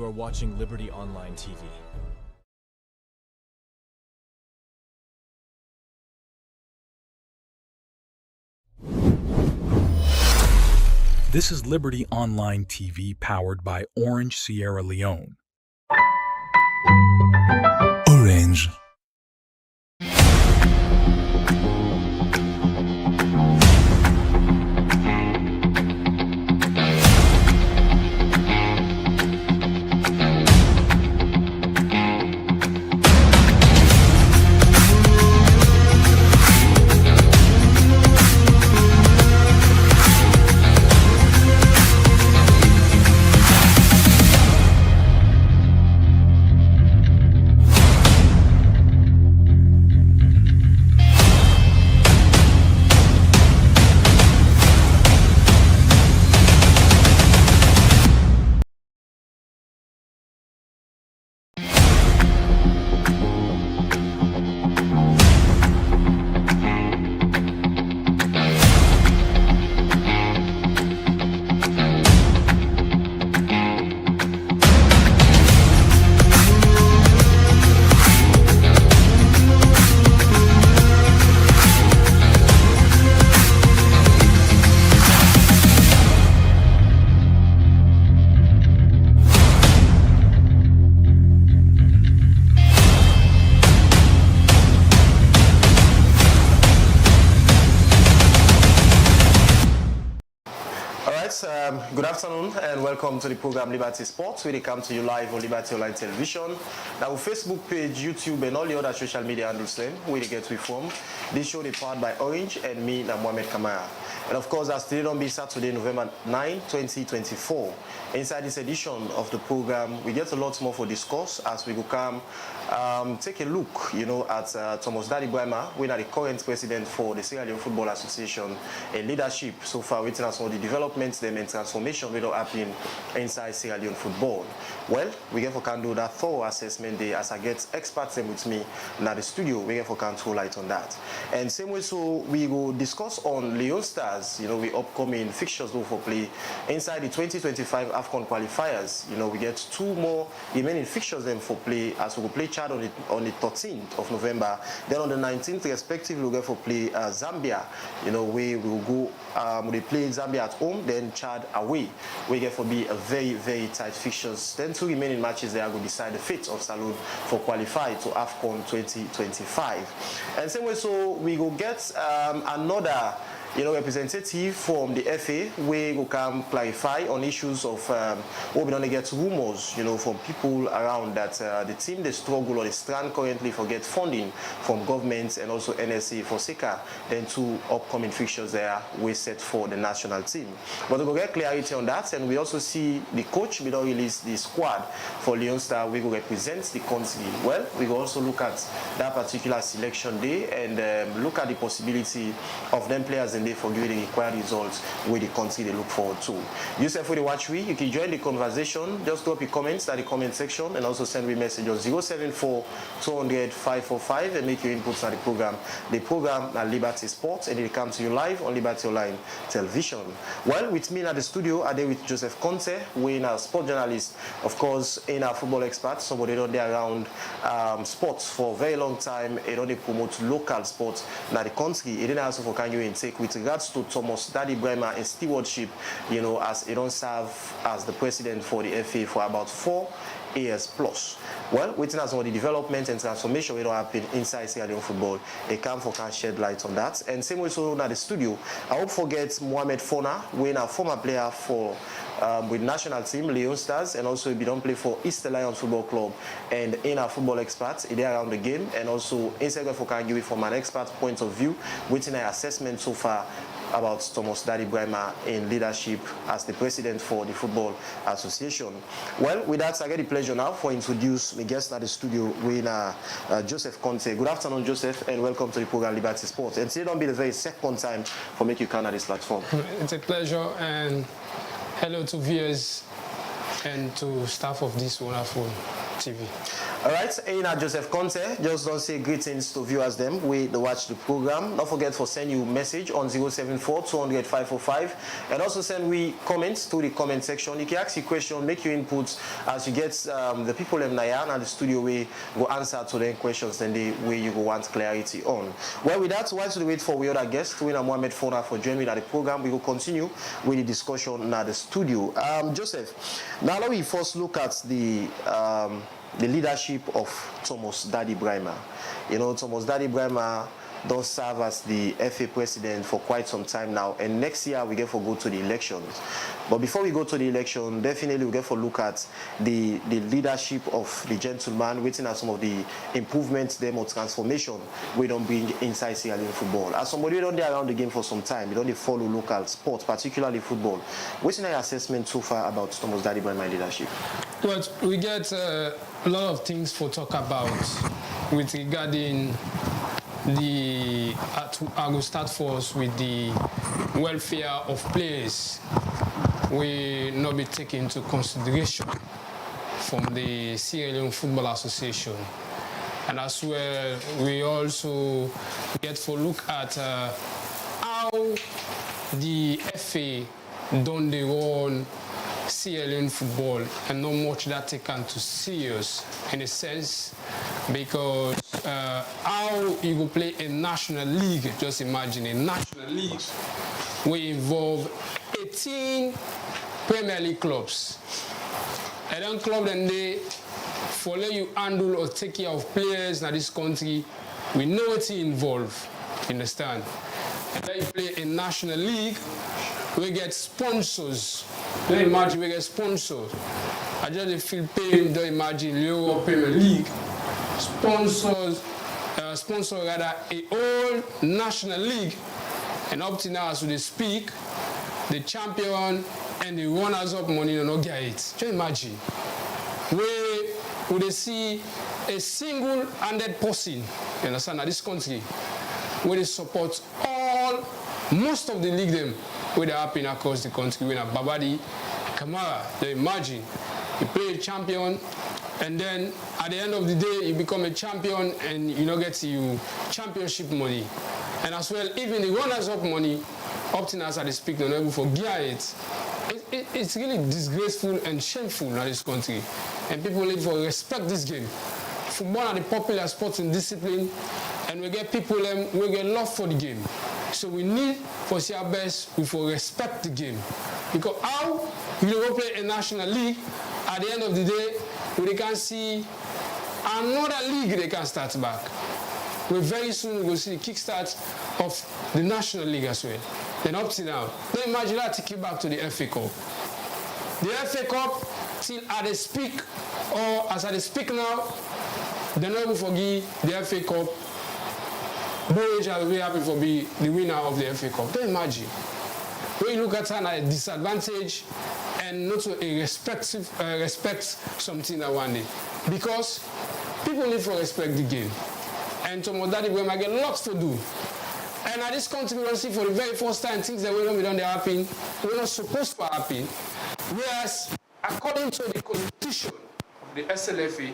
You are watching Liberty Online TV. This is Liberty Online TV powered by Orange Sierra Leone. Orange. Good afternoon and welcome to the program Liberty Sports, where they come to you live on Liberty Online Television. Now, Facebook page, YouTube, and all the other social media handles them, where they get we from. This show is powered by Orange and me, Mohamed Kamara. And of course, as today don't be Saturday, November 9, 2024. Inside this edition of the program, we get a lot more for discuss as we go come take a look, at Thomas Dadi Brahma, we are the current president for the Sierra Leone Football Association, and leadership so far waiting us on the developments, them and transformation we don't happen inside Sierra Leone football. Well, we get for can do that thorough assessment day as I get experts with me now the studio. We get for can throw light on that. And same way, so we will discuss on Leone Stars, we upcoming fixtures for play inside the 2025 AFCON qualifiers. We get two more remaining fixtures them for play as we will play Chad on the 13th of November. Then on the 19th, respectively, we'll get for play Zambia. We will go, we play Zambia at home, then Chad away. We get for be a very, very tight fixtures. Then two remaining matches there will decide the fate of Salone for qualify to AFCON 2025. And same way, so we will get another representative from the FA, we will come clarify on issues of what we don't get rumors, from people around that the team they struggle or they strand currently for get funding from governments and also NSA for SECA. Then two upcoming fixtures there we set for the national team. But we will get clarity on that, and we also see the coach we don't release the squad for Leone Star. We will represent the country. Well, we will also look at that particular selection day and look at the possibility of them players in there for giving the required results with the country they look forward to. Yourself with the watch we, you can join the conversation. Just drop your comments at the comment section and also send me message on 074 200 545 and make your inputs at the program. The program at Liberty Sports, and it comes to you live on Liberty Online Television. Well, with me at the studio, I'm there with Joseph Conte, we're in our sport journalist, of course, in our football expert, somebody out there around sports for a very long time. It only promotes local sports in the country. It didn't also for can you intake with regards to Thomas Dadi Brahma and stewardship, as he don't serve as the president for the FA for about 4 years plus. Well, waiting as on the development and transformation we don't happen inside Sierra Leone football. A camp for can shed light on that. And same way so at the studio, I won't forget Mohamed Fona, we're a former player for with national team Leone Stars, and also he don't play for East Lions Football Club and in our football experts he around the game, and also inside for can give it from an expert point of view, waiting an assessment so far about Thomas Dadi Brahma in leadership as the president for the Football Association. Well, with that, I get the pleasure now for introduce my guest at the studio, with Joseph Conte. Good afternoon, Joseph, and welcome to the program Liberty Sports. And today don't be the very second time for make you come at this platform. It's a pleasure, and hello to viewers and to staff of this wonderful TV. All right, Aina Joseph Conte, just don't say greetings to viewers them we watch the program. Don't forget to send you message on 074-200-545 and also send we comments to the comment section. You can ask your question, make your inputs as you get the people in Nayan and the studio we go answer to the questions and the way you go want clarity on. Well, with that, while we wait for we other guests, we are Mohamed Fona for joining me at the program. We will continue with the discussion at the studio. Joseph, now let me first look at the leadership of Thomas Dadi Brahima. You know, Thomas Dadi Brahima does serve as the FA president for quite some time now, and next year we get to go to the elections. But before we go to the election, definitely we get to look at the leadership of the gentleman, waiting at some of the improvements, them or transformation we don't bring inside Sierra Leone football. As somebody who don't be around the game for some time, you don't follow local sports, particularly football. What's your assessment so far about Thomas Dadi Brahima leadership? Well, we get a lot of things to talk about with regarding I will start first with the welfare of players. We not be taken into consideration from the Sierra Leone Football Association, and as well we also get to look at how the FA done their own Sierra Leone football and not much that taken too serious in a sense, because how you go play a national league, just imagine a national league we involve 18 Premier League clubs. And then club then they for let you handle or take care of players in this country, we know what's involved, you understand? And then you play a national league, we get sponsors. Don't imagine we get sponsors. I just feel pain, don't imagine Euro Premier League. Sponsor rather a whole national league, and up to now as we speak, the champion and the runners-up money do not get it. Just imagine. We would see a single-handed person, you understand, in this country, where they support most of the league them, where they happen across the country, when Babadi, Kamara, they imagine, you play a champion, and then at the end of the day, you become a champion and you don't get you championship money. And as well, even the runners-up money, up to now as I speak, they're not able to get it. It's really disgraceful and shameful in this country. And people need to respect this game. Football are the popular sports and discipline, and we get people, we get love for the game. So we need for see our best, we for respect the game. Because how you go play a national league, at the end of the day, we can see another league they can start back. We very soon will see the kickstart of the National League as well. Then up to now, then imagine that take you back to the FA Cup. The FA Cup, till as they speak, or as I speak now, they're not able to forgive the FA Cup. Norwich are very happy for be the winner of the FA Cup. Don't imagine. When you look at it at a disadvantage and not to respect something that one day. Because people need to respect the game. And Thomas Dadi Brahima get lots to do. And at this country, we don't see for the very first time things that we don't be done, they happen. We're not supposed to happen. Whereas, according to the constitution of the SLFA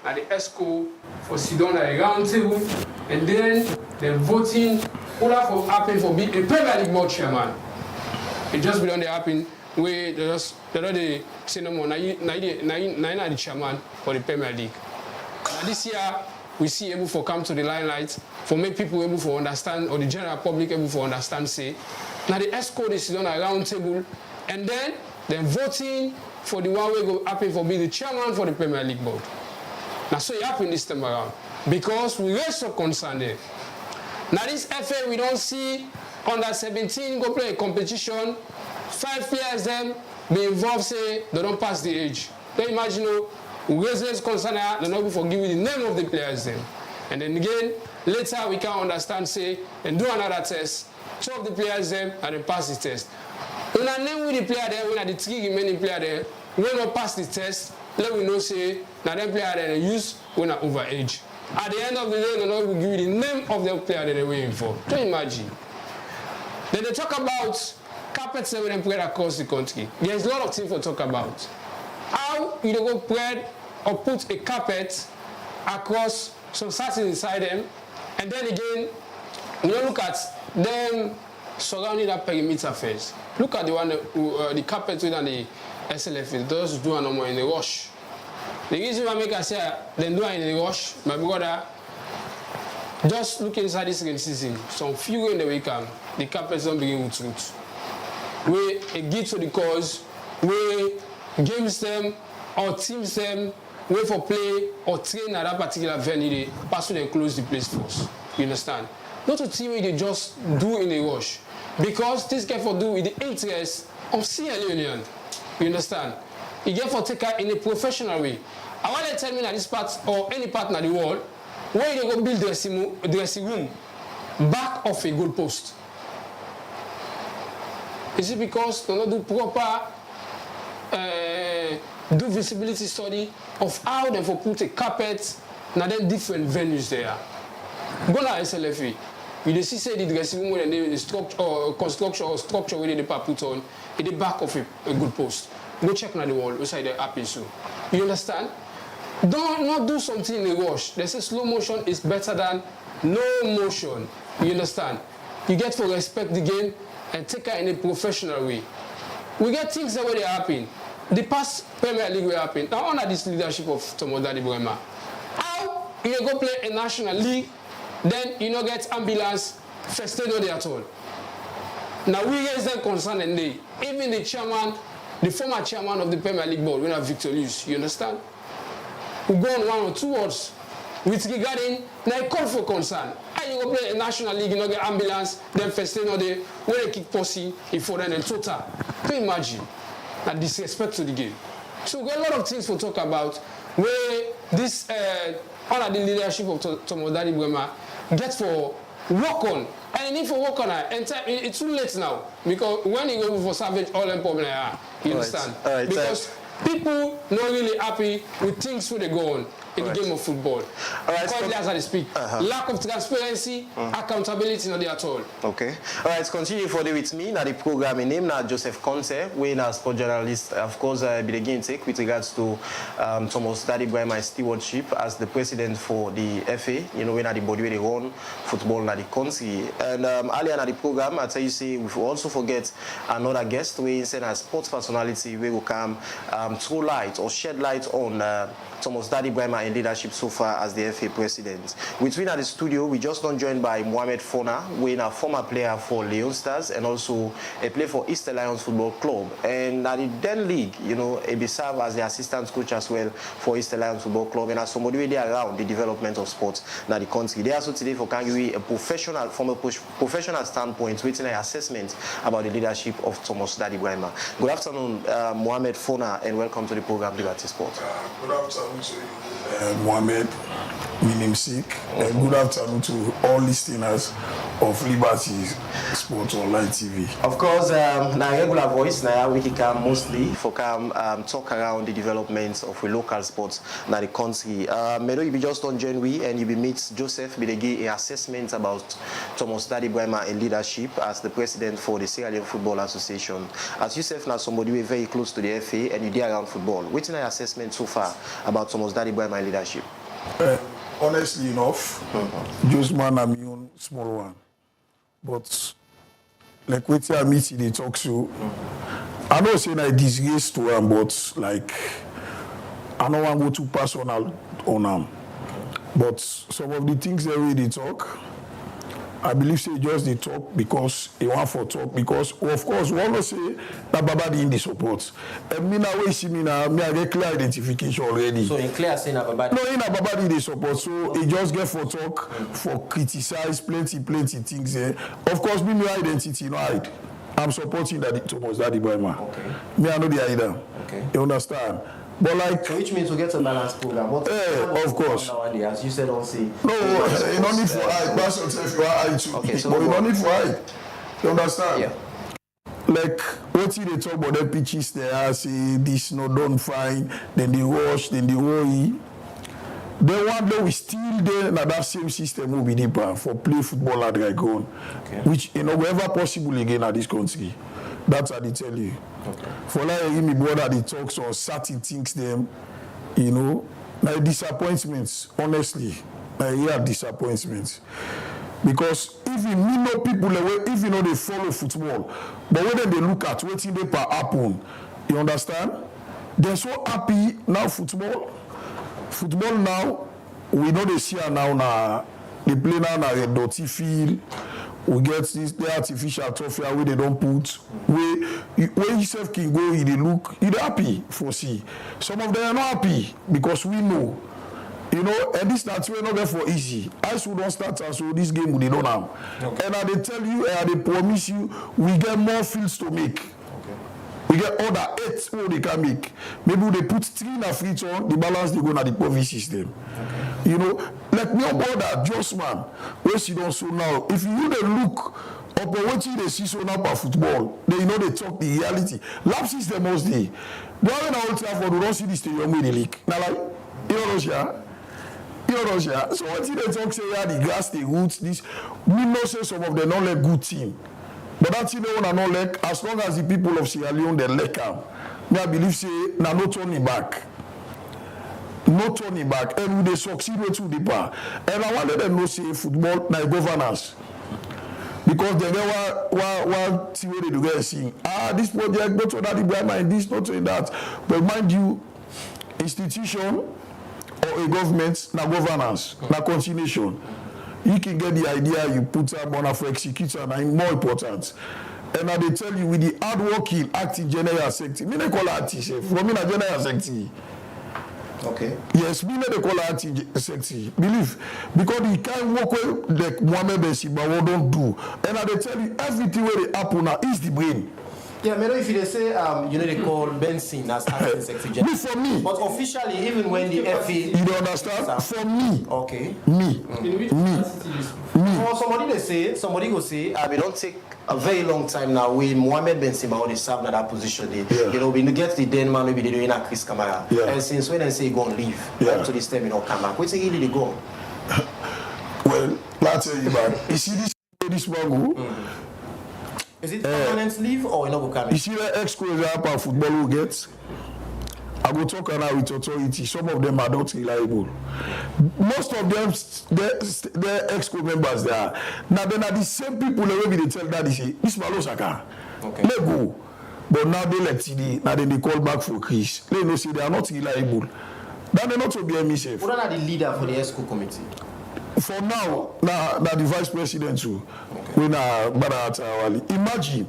and the ESCO for sit down at a round table, and then they're voting who have to happen for being a Premier League board chairman. It just be done, they happen where they say no more. Now the chairman for the Premier League. Now this year, we see able to come to the limelight for make people able to understand, or the general public able to understand, say, now the ESCO they sit on a round table, and then they're voting for the one way go happen for being the chairman for the Premier League board. Now so it happened this time around, because we were so concerned there. Now this FA we don't see under 17 go play a competition, 5 players them be involved, say they don't pass the age. Then imagine we raise concern, they're not going to give you the name of the players then. And then again, later we can understand, say, and do another test, 2 of the players them and then pass the test. When I name with the player there, when I the 3 remaining player there, when I pass the test, let me know, say, now them player there they use when I over age. At the end of the day, they're not going to give you the name of the player that they're waiting for. Don't imagine. Then they talk about carpets that we play across the country. There's a lot of things to talk about. How you go spread or put a carpet across some satin inside them, and then again, look at them surrounding that perimeter first. Look at the one, the carpet within the SLFA. Those do a normal in the rush. The reason why I make I say them do it in the rush, my brother, just look inside this rain season. Some few in the weekend, the carpets don't begin with roots. We get to the cause, we games them or teams them, wait for play or train at that particular venue, they pass through and close the place first. You understand? Not a team they just do in a rush. Because this get for do with the interest of Sierra Leone. You understand? You get for take in a professional way. I want to tell me that this part or any partner in the world, where they go build dressing room back of a goal post. Is it because they don't do proper do visibility study of how they for put a carpet and then different venues there? Go to SLFA. You see say the dressing room and the structure or construction or structure where they put on in the back of a good post. Go check on the wall beside the happy so. You understand? Don't not do something in a rush. They say slow motion is better than no motion. You understand? You get to respect the game and take it in a professional way. We get things that way they happen. The past Premier League will happen. Now under this leadership of Tomo Dadi Brema, how you go play a national league, then you don't get ambulance, first aid not there at all. Now we raise them concern and they, even the chairman, the former chairman of the Premier League board, we have Victor Luce, you understand? We go on 1 or 2 words with regarding now call for concern. How you go play a national league, you don't get ambulance, then first aid not there, where they kick pussy, if for then and total. Can you imagine? That disrespect to the game. So we got a lot of things to talk about where this under the leadership of Tomo Dadi Brema get for work on. And you need for work on it. It's too late now. Because when you go for salvage all them problems, you understand? All right. Because people not really happy with things where they go on in the game of football. All right, quite as I speak. Lack of transparency, accountability not there at all. Okay. All right, continue further with me. Now the program name now Joseph Conte, we now sport journalist, of course, be the game take with regards to Thomas Dadi Brema stewardship as the president for the FA. You know, when the body where they run football in the country. And earlier in the program, I tell you say we also forget another guest. We send a sports personality we will come throw light or shed light on Thomas Dadi Brema in leadership so far as the FA president. With me at the studio, we just got joined by Mohamed Fona, who is a former player for Leon Stars and also a player for Easter Lions Football Club. And at the Den League, you know, he served as the assistant coach as well for Easter Lions Football Club and as somebody really around the development of sports in the country. They also today for Kangui a professional, from a professional standpoint, written an assessment about the leadership of Thomas Dadi Brema. Good afternoon, Mohamed Fona, and welcome to the program Liberty Sport. Good afternoon to you, Mohamed, Minim-Sik, and good afternoon to all listeners of Liberty Sport Online TV. Of course, na regular voice now we can mostly for talk around the development of local sports in the country. Medo you be just on January and you be meet Joseph Bidegi an assessment about Thomas Dadi Brema in leadership as the president for the Sierra Leone Football Association. As Joseph now somebody who very close to the FA and you did around football. What's an assessment so far about Thomas Dadi Brema in leadership? Honestly enough, just man I'm your small one. But like what I meet they talk so I don't say I disgrace to him, but like I don't want to go too personal on him. But some of the things they really talk, I believe say just they talk because they want for talk because of course we always say that Baba in the support. And me now we see me now me I get clear identification already. So in clear saying Baba. No, in Baba in the support. So he just get for talk, for criticize plenty things there. Of course, me identity no hide. I'm supporting that Thomas Dadi Brema. Okay. Me I know the idea. Okay. You understand? But like, so which means to get a balanced program. What of course. Nowadays, as you said, don't say. No, you don't need for hype. That's what if you are hype too. Okay, so but you don't need for hype. You understand? Yeah. Like, what they talk about the pitches there, say this not done fine, then they rush, then they worry. Then one day we still there in that same system will be deeper for play football at Dragon, which you know wherever possible again at this country. That's what they tell you. Okay. For like me brother they talks on certain things them, You know, now disappointments, honestly, here are disappointments. Because if you know people, if you know they follow football, but when they look at waiting they per happen, you understand? They're so happy now football. Football now, we know they see now, they play now a dirty field. We get this the artificial trophy where they don't put where yourself can go, they look, you're happy for see. Some of them are not happy because we know. You know, and this not not there for easy. I should don't start and so this game we don't have. Okay. And they tell you and they promise you we get more fields to make. Okay. We get other 8 who they can make. Maybe they put 3 in a free turn, the balance they go na the POV system. Okay. You know, like me about that just man, where she don't so now. If you they look upon what they see so now for football, they know they talk the reality. Lab system mostly. But when I Old Trafford, we don't see this stadium with the league. Now like you know Russia. So what did they talk say yeah, the grass, the roots, this we know say some of them not like good team. But that's you know not like as long as the people of Sierra Leone they like them. I believe say now no turning back. No turning back. And when they succeed with too deeper. And I wanted them to say football na governance. Because they get one see where they do get sing. This project, not to that the mind, this, not to that. But mind you, institution or a government, na governance, na continuation. You can get the idea you put up on for execution and more important. And now they tell you with the hardworking acting general secretary. Me they call artist, from me na general secretary. Okay. Yes, me they call artist secretary. Believe because he can't work with like Mohamed Bensiba, what don't do. And now they tell you everything where they happen now is the brain. Yeah, maybe if they say, you know, they call Benson as acting secretary general. For me. But officially, even when the FA... You don't understand? For me. Okay. Me. For somebody somebody will say, it don't take a very long time now when Mohamed Benson already served at that position. You know, when you get the Denmark, maybe they're doing a Chris Kamara. Yeah. And since when they say go and leave, up to this time, you know, come back. What's really they go? Well, I'll tell you, man. You see this one go? Is it permanent leave or you know go come? You see the ex-coach of football who gets? I go talk now with authority. Some of them are not reliable. Most of them, they're ex-coach members there. Now they are the same people that maybe they tell that they say, this Malo Saka, let go. But now they let TD, now then they call back for Chris. They know say they are not reliable. Then they're not to be a safe. What are the leader for the ex-coach committee? For now, the vice president too. When imagine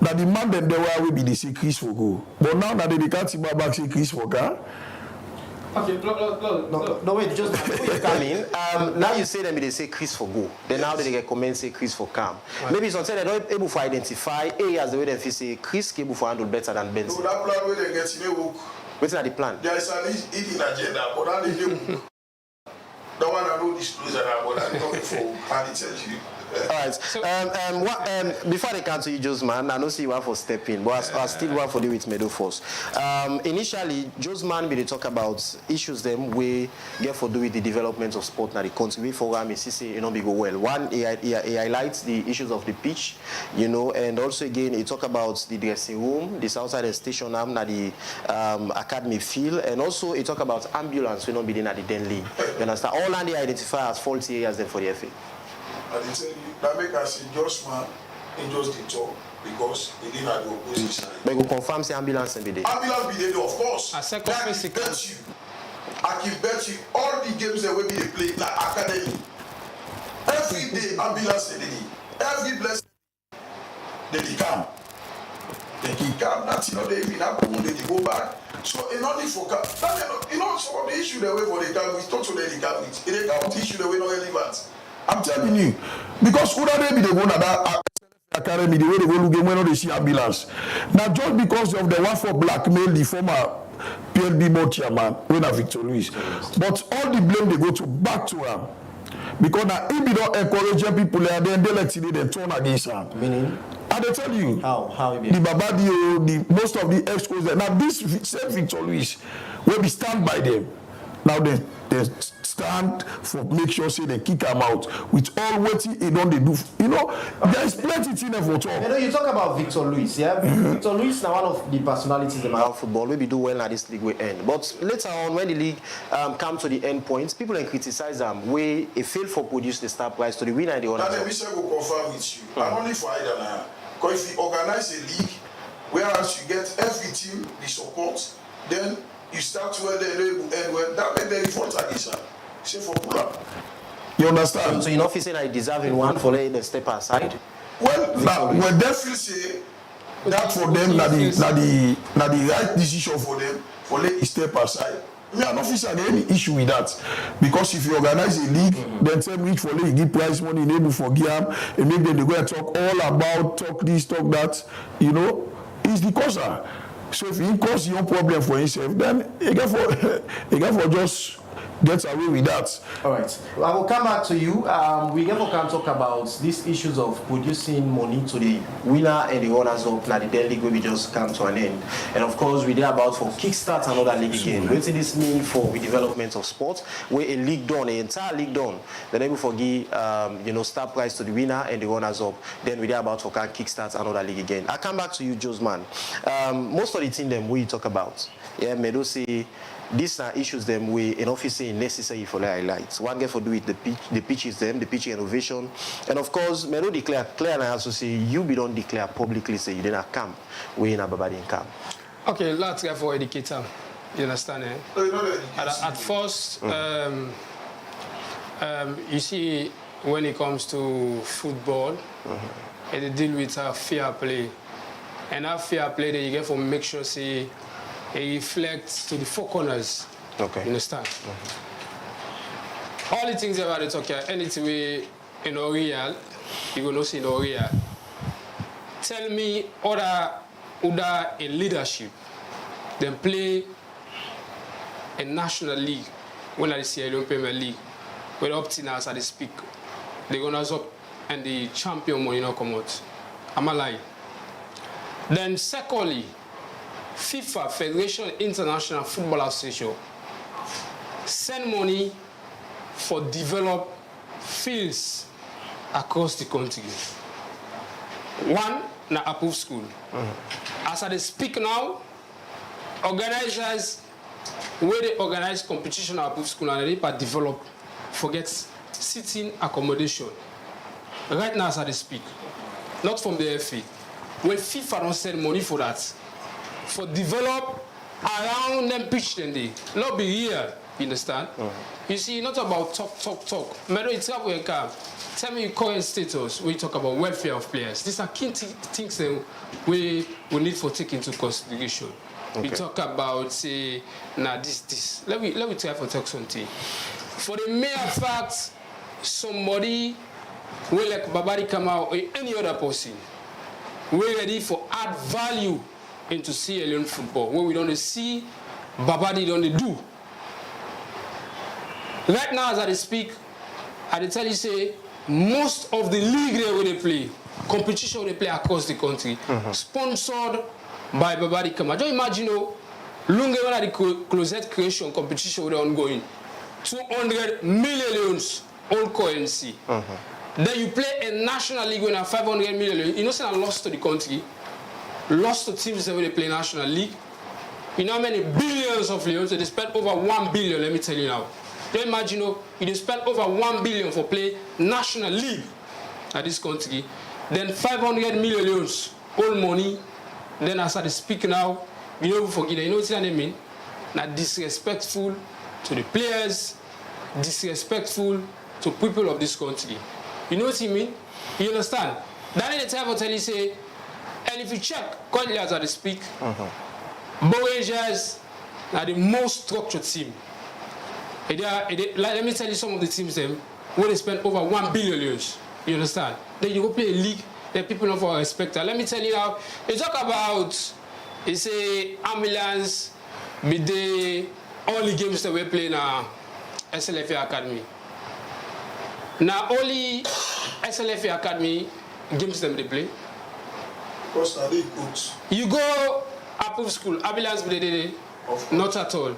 that the man them there will be the say Chris for go. But now that they can't see back say Chris for car. Okay, no wait, just before you come in. Now you say them they say Chris for go. Then now they get comment say Chris for come. Right. Maybe something they're not able to identify areas the way they say Chris able to handle better than Benson. So that plan where they get in work. What's the plan? There is an eating agenda, but that they the one I know disclose that, but I'm not for and it tells you. All right. So, before they come to you, Josman, I know see you want for step in, but I still want for deal with Meadow Force. Initially, Josman will talk about issues them we get for do with the development of sport now the country. We for me see you know we go well. One, he highlights the issues of the pitch, you know, and also again he talk about the dressing room, this outside the station now the academy field, and also he talk about ambulance we not be in at the Den League. You understand? All and they identify as faulty areas then for the FA. I tell you, that make us just man, in just the talk because he didn't have the opposition. But you confirm say ambulance every day. Ambulance be there, of course. I can bet you all the games that we be play like academy. Every day ambulance every blessed they come. They can come, that's they even happen, they go back. So in only for you know some of the issue that way for the come, we talk to the come with. They come issue that way not relevant. I'm telling you, because who they be the one that academy the way they go look when they see ambulance. Now just because of the one for blackmail the former PLB board chairman when a Victor Luis, but all the blame they go to back to him because now if they don't encourage people and then they like today they turn against him. Meaning? I they tell you how the Babadio, the most of the ex-coaches now this same Victor Luis will be stand by them. Now they stand for make sure say they kick him out with all what he don't they do. You know, there's plenty thing for talk. You know, you talk about Victor Luis, yeah? Victor Luis now one of the personalities in our football. Maybe do well at this league will end. But later on, when the league come to the end points, people can criticize them where it failed for produce the star prize to the winner and the other. And then we say go confirm with you. I'm only for either now. Because if you organize a league, whereas you get every team the support, then you start where they will end well. That may be for Tagisa. Say for Pula. You understand? So you're not saying I deserve one for letting them step aside? Well, now, when they feel say that for them, the right decision for them, for let step aside. Me, I don't feel any issue with that. Because if you organize a league, then tell me for you give prize money, enable for game, and make them they go and talk all about, talk this, talk that, you know, it's the causer. So if he cause your problem for himself, then he got for just get away with that. All right. Well, I will come back to you. We can talk about these issues of producing money to the winner and the runners up. Now the Dell League will be just come to an end. And of course, we're there about for kickstart another league again. What does this mean for the development of sport? Where a league done, an entire league done, then able for give star prize to the winner and the runners up. Then we're there about for kickstart another league again. I come back to you, Josman. Most of the thing them we talk about, yeah, Meadow say. These are issues them we in office necessary for the highlights. One get for do it the pitches them, the pitching innovation. And of course, me don't declare clear and I also say you be don't declare publicly say you didn't camp. We in Ababadi camp. Okay, let's go for educator. You understand, eh? At first, you see when it comes to football, it deal with fair play. And that fair play that you get for make sure say it reflects to the four corners. Okay. You understand? All the things about it, okay, anything we in real, you will not see no real. Tell me other in leadership, then play a national league, when I see a Premier League, with up to now as I speak, they're gonna up and the champion money not come out. Am I lying? Then secondly, FIFA, Federation International Football Association, send money for develop fields across the country. One, na approved school. As I speak now, organizers, where they organize competition at approved school and they develop, forget sitting accommodation. Right now as I speak, not from the FA. When FIFA don't send money for that, for develop around them pitch them day. Not be here, you understand? You see, not about talk. Meadow, it's up when come. Tell me your current status when you talk about welfare of players. These are key things that we need for take into consideration. Okay. We talk about say, this. Let me try for talk something. For the mere fact, somebody will like Babadi Kamau or any other person, we're ready for add value into CLN football, where we don't see Babadi don't do. Right now, as I speak, I tell you say most of the league there where they play, competition they play across the country, sponsored by Babadi Kama. Just imagine, long when the closet creation competition were ongoing, 200 million old currency. Then you play a national league when 500 million. You know, say I lost to the country. Lost to teams that they play national league. You know how many billions of leons? They spent over 1 billion, let me tell you now. Just imagine, you spend over 1 billion for play national league at this country. Then 500 million all money. Then as I speak now, you don't forget, you know what I mean? Now disrespectful to the players, disrespectful to people of this country. You know what I mean? You understand? That is the time I tell you say, and if you check, currently as I speak, Rangers are the most structured team. Let me tell you some of the teams them where they spend over 1 billion. You understand? Then you go play a league that people don't for respect. Let me tell you now, you talk about, you say ambulance, all the games that we play in SLFA Academy. Now only SLFA Academy games them they play. Because are they good? You go approved school, ambulance not at all.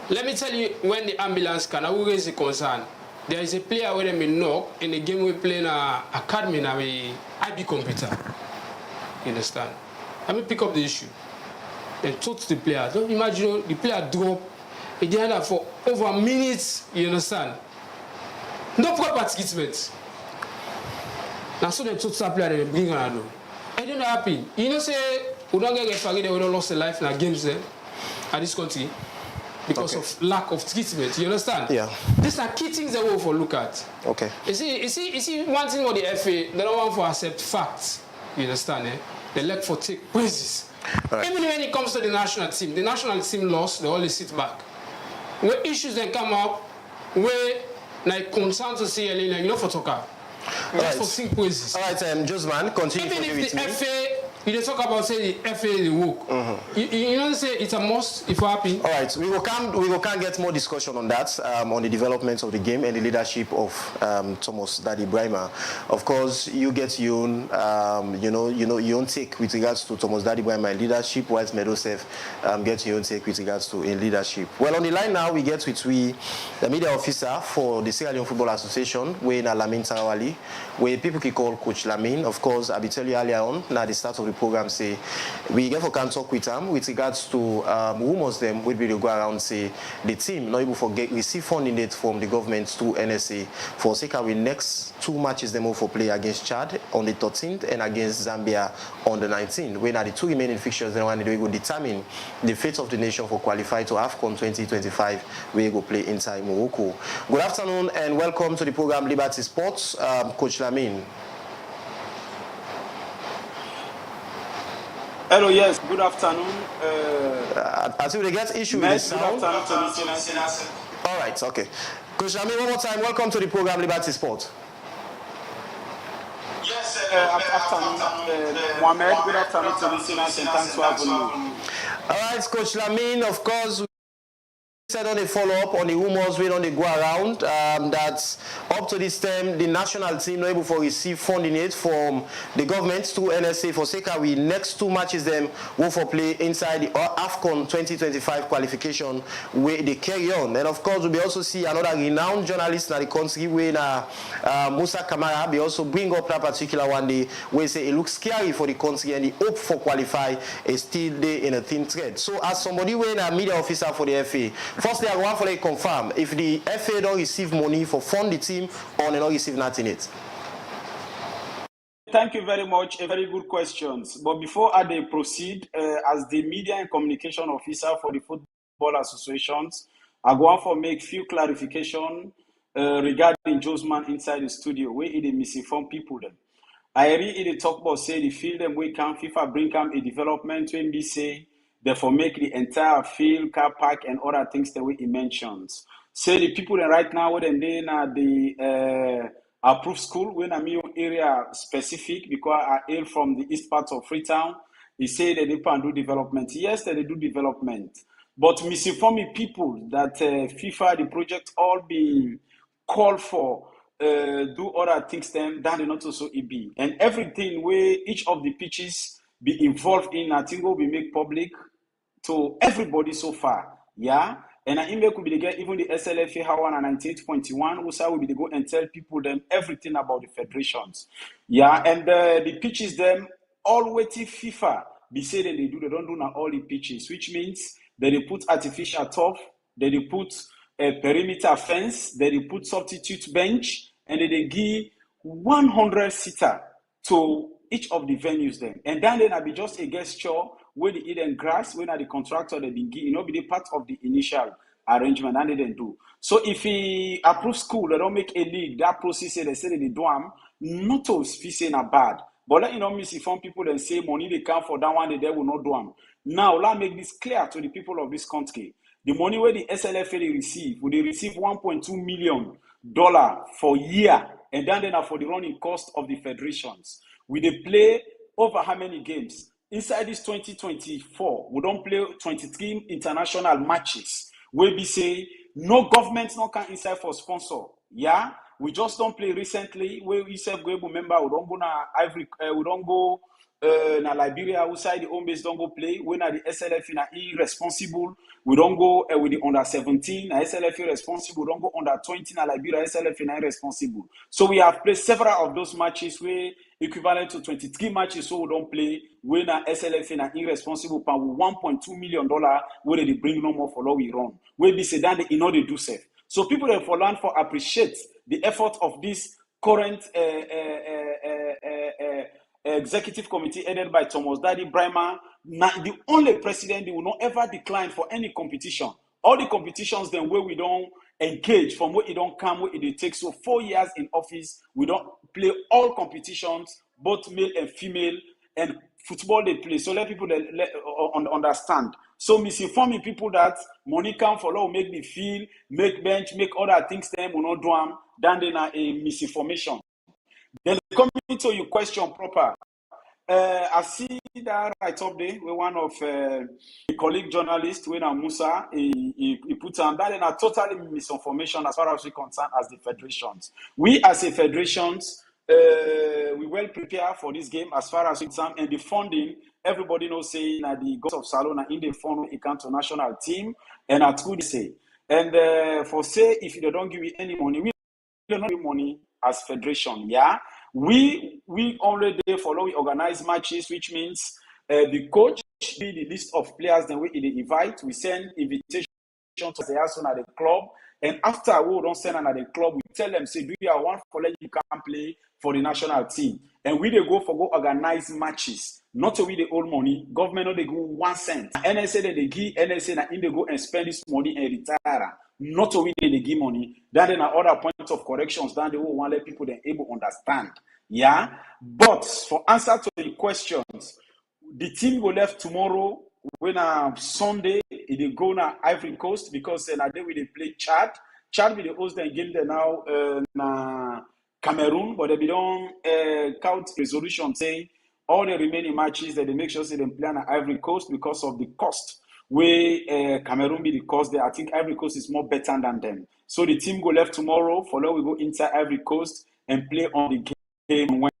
Let me tell you, when the ambulance can, I will raise a concern. There is a player where they knock in the game we play in academy now, IB computer. You understand? Let me pick up the issue. Then talk to the player. Don't imagine the player drop. He did that for over a minute. You understand? No proper treatment. Now so they talk to the player, they bring Ronaldo. And then happy. You know, say we don't get referee, they would have lost their life in our games there at this country. Because of lack of treatment, you understand? Yeah. These are key things that we will look at. Okay. You see, one thing with the FA, they don't want to accept facts. You understand? They like for take praises. Right. Even when it comes to the national team lost, they always sit back. When issues then come up, where like concern to see you know for talker. Right. For sing praises. All right, Josman, continue. Even if the FA, you talk about say the FA the work. You know say it's a must if we're happy. All right, we will can get more discussion on that, on the development of the game and the leadership of Thomas Daddy Brahima. Of course, you get your own, your own take with regards to Thomas Daddy Brahima in leadership, whilst Medosef get your own take with regards to in leadership. Well, on the line now, we get with the media officer for the Sierra Leone Football Association, where Lamin Tarawali, where people can call Coach Lamin. Of course, I will tell you earlier on, now the start of the program, say, we get for can talk with him with regards to rumors them will be to go around, say, the team not able to receive funding aid from the government to NSA for Seka with next 2 matches them for play against Chad on the 13th and against Zambia on the 19th. When are the 2 remaining fixtures, then one they will determine the fate of the nation for qualify to AFCON 2025, where we go play inside Morocco. Good afternoon and welcome to the program Liberty Sports, Coach Lamin. Hello, yes, good afternoon. I think they get issue with the sound. Good afternoon. All right, okay. Coach Lamin, one more time, welcome to the program Liberty Sport. Yes, afternoon, Mohamed. Good afternoon to listeners and thanks for having me. All right, Coach Lamin, of course, said on a follow-up on the rumors when on the go around that up to this time the national team not able to receive funding aid from the government to NSA for Seka. We next 2 matches them will for play inside the AFCON 2025 qualification where they carry on. And of course we also see another renowned journalist in the country where Musa Kamara they also bring up that particular one day where say it looks scary for the country and the hope for qualify is still there in a thin thread. So as somebody when a media officer for the FA, firstly, I want to confirm if the FA don't receive money for fund the team or they don't receive nothing in it. Thank you very much. A very good questions. But before I proceed, as the media and communication officer for the football associations, I go on for make few clarification regarding Josman inside the studio where he misinform people them. I read the talk about say the field them we can FIFA bring them a development when we say therefore make the entire field, car park, and other things that he mentions. Say the people that right now, when they are the approved school, when I'm in area specific, because I hail from the east part of Freetown, he say that they can do development. Yes, that they do development. But misinforming people that FIFA, the project all being called for, do other things then, that is not also be. And everything where each of the pitches be involved in, I think will be made public to everybody so far, yeah. And I email could be get even the SLFA Hawan and 98.1, also will be to go and tell people them everything about the federations, yeah. And the pitches them all waiting FIFA be say that they don't do now all the pitches, which means that they put artificial turf, that they put a perimeter fence, that they put substitute bench, and that they give 100 seater to each of the venues then. And then I be just a gesture where the Eden grass, when the contractor they been give, be the part of the initial arrangement and they didn't do. So if he approves school, they don't make a league, that process they say they do not to say not bad. But let misinform people and say money they come for that one, they will not do them. Now let make this clear to the people of this country. The money where the SLFA they receive, will they receive $1.2 million for year, and then for the running cost of the federations. We they play over how many games? Inside this 2024, we don't play 23 international matches. Where we say no government no can inside for sponsor. Yeah? we just don't play recently. We self go able member, we don't go na Ivory, we don't go na Liberia outside the home base, don't go play. We na the SLF na irresponsible. We don't go with the under 17, na SLF irresponsible. We don't go under 20 na Liberia, SLF na irresponsible. So we have played several of those matches where equivalent to 23 matches, so we don't play. We na SLF na irresponsible, but with $1.2 million where they bring no more for law we run. We be say that they know they do safe. So people that for land for appreciate the effort of this current executive committee headed by Thomas Daddy Brahma. The only president they will not ever decline for any competition. All the competitions then where we don't engage from where it don't come, where it takes. So 4 years in office, we don't play all competitions, both male and female, and football they play. So let people understand. So misinforming people that money come for law, make the field, make bench, make other things, them will not do them, then they are a misinformation. Then coming to your question proper, I see that right up there with one of a colleague journalist, Wena Musa, he put on that, and a totally misinformation as far as we concerned as the federations. We as a federations, we well prepare for this game as far as we concerned, and the funding. Everybody knows saying that the Ghost of Salona in the fund it comes to national team, and at good say. And for say if you don't give me any money, we don't give money as federation. Yeah. We only there follow we organize matches, which means the coach be the list of players then we invite. We send invitation to the house at the club, and after we don't send another club, we tell them say do you have one for you can play for the national team, and we they go organize matches. Not to with the old money, government no they go 1 cent. NSA they give NSA na in they go and spend this money and retire. Not to with they give money. Then other points of corrections. Then they will want let people then able understand. Yeah, but for answer to the questions, the team will left tomorrow. When Sunday they go na Ivory Coast because na day we they play Chad. Chad will the host them game there now na Cameroon, but they don't count resolution saying all the remaining matches that they make sure they play on Ivory Coast because of the cost. Where Cameroon be the cost there. I think Ivory Coast is more better than them. So the team go left tomorrow. Follow we go inside Ivory Coast and play on the game. When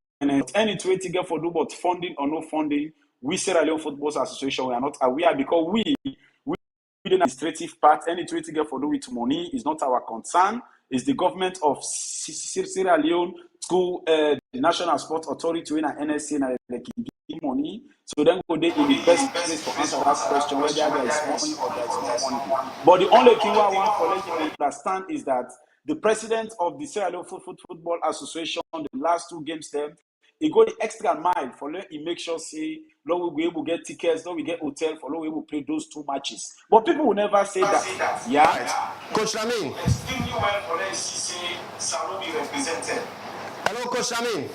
any way to get for do but funding or no funding, we Sierra Leone Football Association we are not aware because we the administrative part. Any way to get for do with money is not our concern. It's the government of Sierra Leone to the National Sports Authority and NSC and they give money. So then go there in the best place to answer that question whether there is money or there is no money. But the only thing I want for them to understand is that the president of the Sierra Leone Football Association, the last 2 games there, he go the extra mile for them. He make sure say, Lord, we able get tickets, Lord, we get hotel for Lord, we will play those 2 matches. But people will never say that. Yeah. Coach Lamin. Extremely well for them. Say Salo be represented. Hello, Coach Lamin.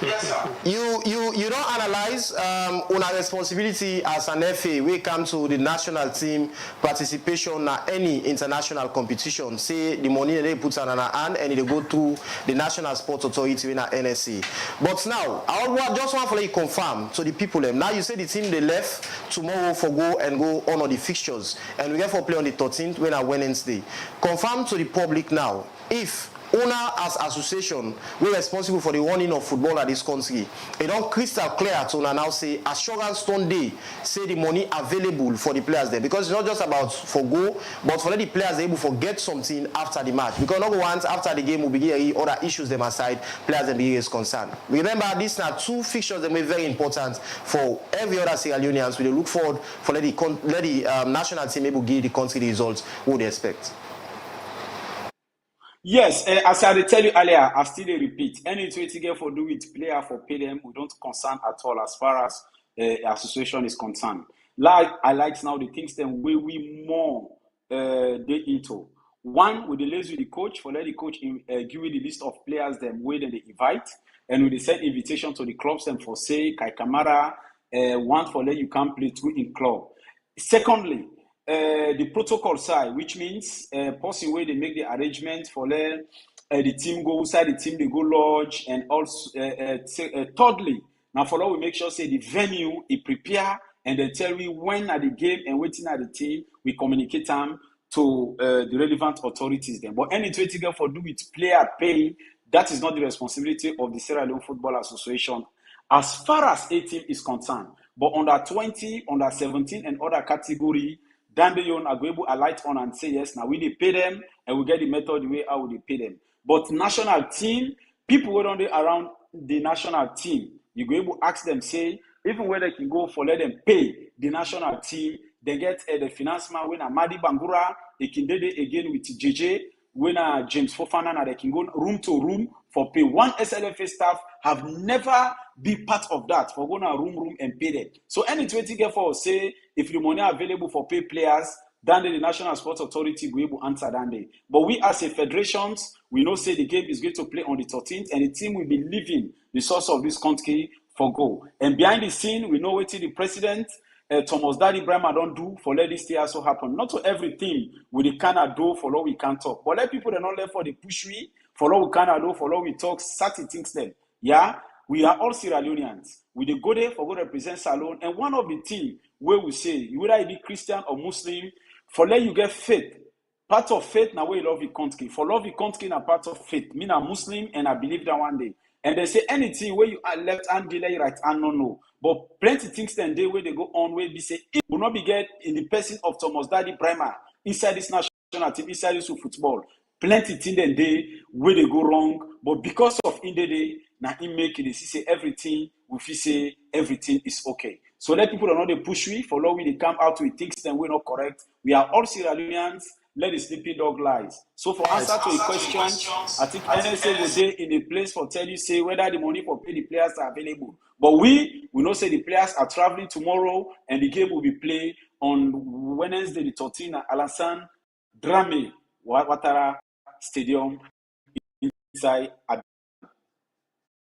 Yes, sir. You don't analyze on our responsibility as an FA when it comes to the national team participation in any international competition. Say the money they put on our hand and they go through the National Sports Authority in NSC. But now I just want to confirm to the people them. Now you say the team they left tomorrow for go on the fixtures and we get for play on the 13th when Wednesday. Confirm to the public now if owner as association we're responsible for the running of football at this country. It don't crystal clear to now say assurance stone day say the money available for the players there because it's not just about for go but for let the players able to get something after the match because not once after the game will be other issues them aside players them be is concerned. Remember these are 2 fixtures that may very important for every other Sierra Leoneans. We look forward for let the national team able give the country the results what they expect. Yes, as I tell you earlier, I still repeat. Any way to get for do with player for pay them, we don't concern at all as far as association is concerned. Like I like now the things then we more they into. One with the liaise with the coach for let the coach give you the list of players them way then they invite, and with the send invitation to the clubs and for say Kai Kamara one for let you can play 2 in club. Secondly, the protocol side, which means possible way they make the arrangement for the team go outside, the team they go lodge, and also thirdly, now for that we make sure say the venue is prepare and they tell me when at the game and waiting at the team, we communicate them to the relevant authorities then. But anything we get for do with player pay, that is not the responsibility of the Sierra Leone Football Association as far as A team is concerned. But under 20, under 17, and other category, then they are going to alight on and say yes. Now we they pay them, and we get the method the way how we pay them. But national team, people who don't around the national team, you go able to ask them, say, even where they can go for let them pay the national team, they get the finance man when Madi Bangura, they can do it again with JJ, when James Fofana, and they can go room to room for pay. One SLFA staff have never been part of that for going to room and pay them. So any 20 get for say, if the money available for pay players, then the National Sports Authority will be able to answer that day. But we as a federations, we know say the game is going to play on the 13th, and the team will be leaving the source of this country for go. And behind the scene, we know what the president, Thomas Daddy Brahma don't do for let this year also happen. Not to everything we the cannot do for what we can't talk. But let people that not left for the push we, for what we cannot do, for what we talk, certain things then. Yeah, we are all Sierra Leoneans. We dey go there for go represent Salone. And one of the things where we say, you whether you be Christian or Muslim, for let you get faith. Part of faith now where you love your country. For love your country na part of faith. Me na Muslim and I believe that one day. And they say anything where you are left hand delay, right hand no. But plenty things then day where they go on where we say it will not be get in the person of Thomas Daddy Primer inside this national team, inside this football. Plenty things then day where they go wrong. But because of in the day, now he make it say everything, we feel say everything is okay. So let people don't know they push we, follow we, they come out with things then we're not correct. We are all Sierra Leoneans. Let the sleeping dog lies. So for answer to the question, I think NSA will be in a place for tell you say whether the money for pay the players are available. But we know say the players are traveling tomorrow and the game will be played on Wednesday the 13th at Alassane Dramé Ouattara Stadium inside Abidjan.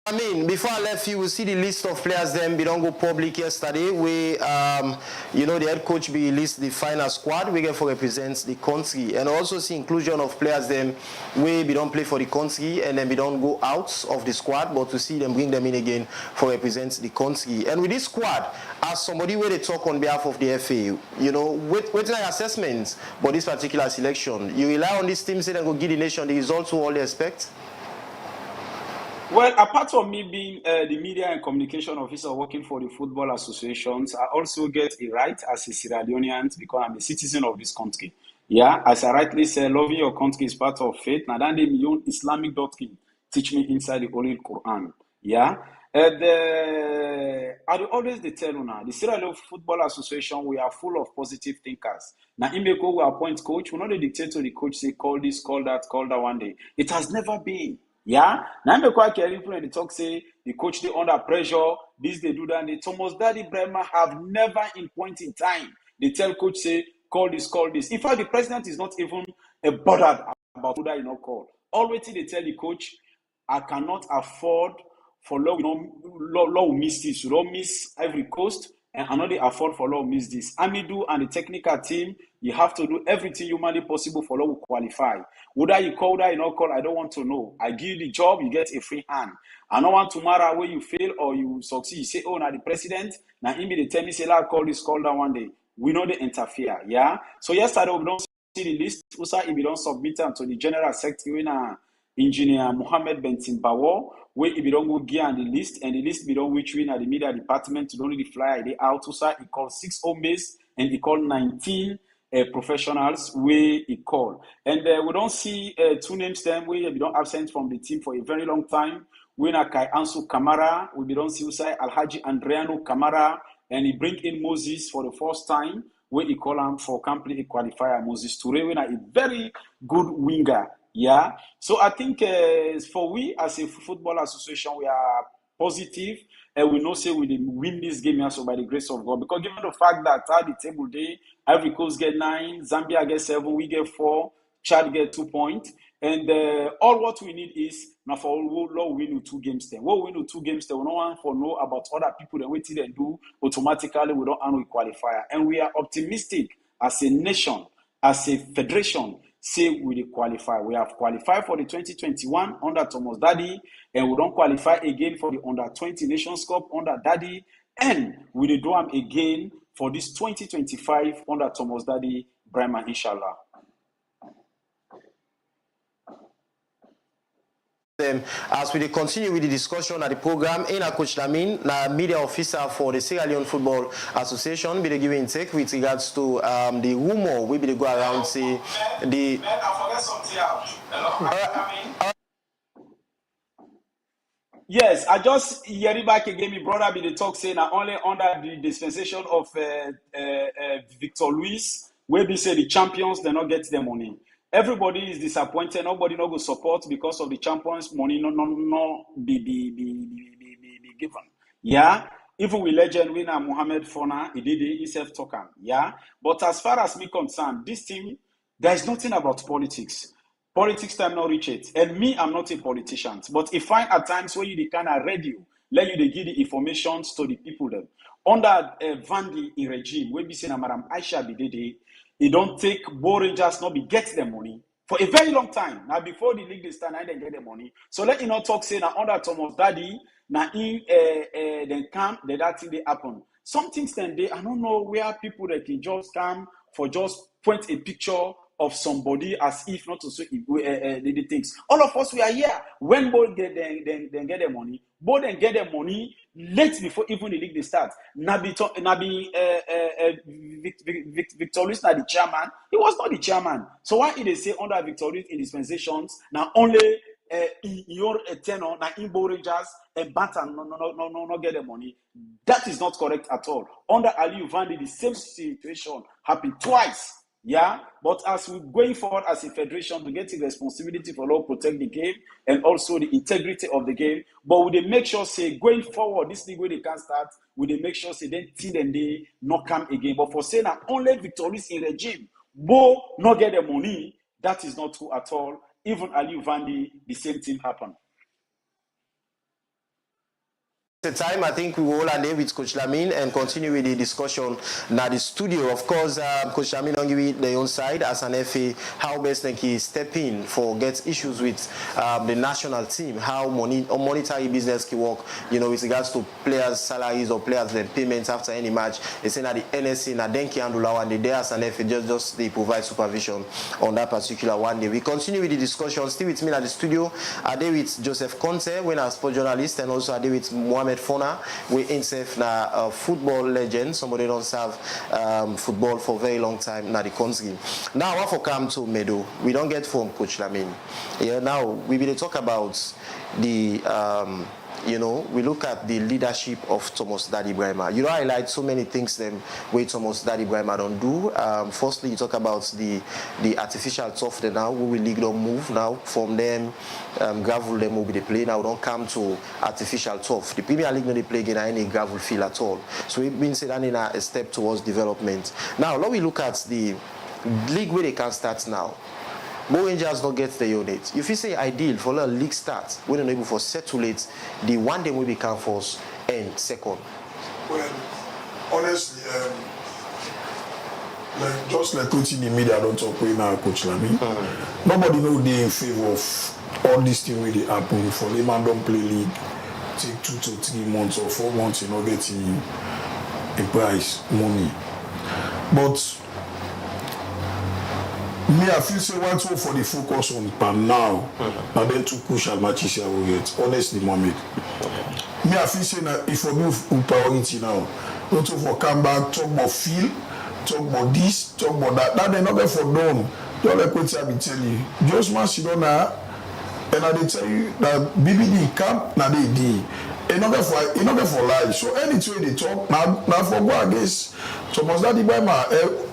I mean, before I left you, will see the list of players then we don't go public yesterday. We, you know, the head coach be list the final squad we get for represents the country, and also see inclusion of players then we don't play for the country and then we don't go out of the squad, but to see them bring them in again for represents the country. And with this squad, as somebody where they talk on behalf of the FA, you know, with like assessments, but this particular selection, you rely on this team say they go give the nation the results to all they expect. Well, apart from me being the media and communication officer working for the football associations, I also get a right as a Sierra Leonean because I'm a citizen of this country. Yeah, as I rightly say, loving your country is part of faith. Now, then the own Islamic doctrine teach me inside the Holy Quran. Yeah, I always tell you now, the Sierra Leone Football Association, we are full of positive thinkers. Now, in Imeko, we appoint coach. We not dictate to the coach say call this, call that one day. It has never been. Yeah, now I'm quite careful and they talk say the coach they under pressure, this they do that. They Thomas Daddy Bremer have never in point in time they tell coach say call this. In fact, the president is not even bothered about who that you know call. Always they tell the coach, I cannot afford for law will miss this. You don't miss Ivory Coast, and I know they afford for law will miss this. Amidou and the technical team, you have to do everything humanly possible for law to qualify. Whether you call, that you not call, I don't want to know. I give you the job, you get a free hand. I don't want tomorrow when you fail or you succeed, you say, oh, now the president, now him they tell me, say, like, call this, call that one day. We know they interfere, yeah? So yesterday, we don't see the list. Also, if we don't submit them to the general secretary, engineer Mohammed Bentin Bawo, where if you don't go gear on the list, and the list we don't which win at the media department to don't really fly they out. Also, he called 6 homies and he called 19 professionals where he called. And we don't see 2 names then where we don't absent from the team for a very long time. We na Kai Ansu Kamara, we don't see Usai Alhaji Andriano Kamara, and he bring in Moses for the first time where he call him for complete qualifier. Moses Toure, we na a very good winger. Yeah, so I think for we as a football association, we are positive and we know say we will win this game also by the grace of God. Because given the fact that at the table day, Ivory Coast get 9, Zambia get 7, we get 4, Chad get 2 points, and all what we need is now for all we win 2 games. Then we win 2 games. Then we don't want to know about other people that wait till they do automatically. We don't have a qualifier, and we are optimistic as a nation, as a federation. Say we qualify. We have qualified for the 2021 under Thomas Daddy, and we don't qualify again for the under 20 Nations Cup under Daddy, and we do them again for this 2025 under Thomas Daddy Brahma, inshallah. them. As we continue with the discussion at the program, in Coach Lamin, the media officer for the Sierra Leone Football Association, be the giving take with regards to the rumor we be go around say the. Man, I forgot something out. Hello? Yes, I just hear it back again. My brother be the talk saying that only under the dispensation of Victor Luis, where we say the champions they not get their money. Everybody is disappointed. Nobody no go support because of the champions money no be given. Yeah, even with legend winner Mohamed Fona, he did it himself talking. Yeah, but as far as me concerned, this team there is nothing about politics. Politics time not reach it. And me, I'm not a politician. But if find at times where you the kind of radio, let you they give the information to the people them. Under Vandy in regime, where we say na Madam Aisha Bidede, he don't take Bo Rangers not be get the money for a very long time. Now before the league they start, now they get the money. So let you not talk say now under Thomas Daddy, now in then come that thing they happen. Some things then they I don't know where people that can just come for just point a picture of somebody as if not to say the things. All of us we are here when both get then get their money. Both then get their money late before even the league they start. Nabi Victor Luis not the chairman. He was not the chairman. So why did they say under Victor Luis in dispensations now only in your tenor now in Bo Rangers and Bantam no get the money? That is not correct at all. Under Aliu Vandy the same situation happened twice. Yeah, but as we're going forward as a federation to get the responsibility for law protect the game and also the integrity of the game, but we they make sure say going forward this league where they can start, we they make sure say then till and they not come again. But for saying that only Victor Luis in regime, Bo not get the money, that is not true at all. Even Aliu Vandy, the same thing happened. The time I think we will all end with Coach Lamin and continue with the discussion now the studio. Of course, Coach Lamin don't give it the own side as an FA how best like he step in for get issues with the national team, how monetary business can work, you know, with regards to players' salaries or players' payments after any match. They say that the NSC na then can handle and they as an FA just they provide supervision on that particular one day. We continue with the discussion. Still with me at the studio. I there with Joseph Conte, when I sport journalist, and also I there with Mohamed Fona, we himself na a football legend. Somebody don't serve football for a very long time na the country. Now, I for come to Meadow. We don't get from Coach Lamin. Yeah, now we will talk about the you know, we look at the leadership of Thomas Daddy Brahima. You know, I highlight so many things them where Thomas Daddy Brahima don't do. Firstly, you talk about the artificial turf there now, we will league don't move now from them, gravel them will be the play. Now we don't come to artificial turf. The Premier League don't they play again any gravel field at all. So we've been saying in a step towards development. Now, let me look at the league where they can start now. Bo Rangers don't get the unit. If you say ideal for a league start, we don't able for settle it, the one day we become first and second. Well, honestly, like just like coaching the media don't talk with now, Coach Lamin. Nobody know they in favor of all these things where they happen. For them and don't play league, take 2 to 3 months or 4 months, you know, getting a prize money. But me, I feel say one two for the focus on Pam now, and then to push as much as I will get. Honestly, Mohamed. Me, I feel say that if we move priority now, not to for come back, talk about feel, talk about this, talk about that. That they not there for done. Don't like what I be telling you. Just man sit down now, and I tell you that BBD camp now they did. Enough for life. So anything they talk now for go against Thomas Daddy Brahima,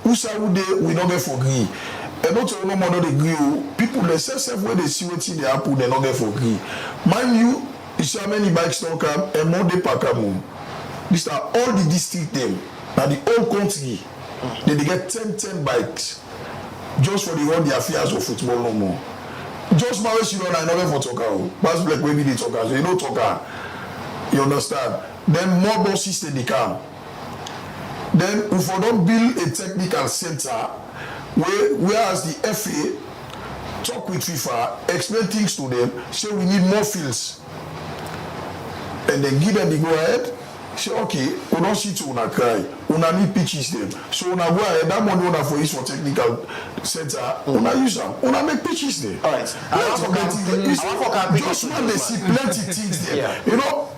who say we don't get for agree. And not no more not agree. People they say where they see what they happen, they not get for agree. Mind you, you see how many bikes don't come and more they pack them. These are all the district them. Now the whole country, they get 10 bikes just for the run the affairs of football no more. Just my way you know I never for talker. That's like maybe they talker. So you know talker. You understand? Then more buses they come. Then if we don't build a technical center, whereas the FA talk with FIFA, explain things to them, say we need more fields, and then give them the go ahead. Say okay, we don't see to una cry. una need pitches them. So una go ahead, that money una for use for technical center, una use them, una make pitches there. All right. Just when they see plenty things there. Yeah. You know,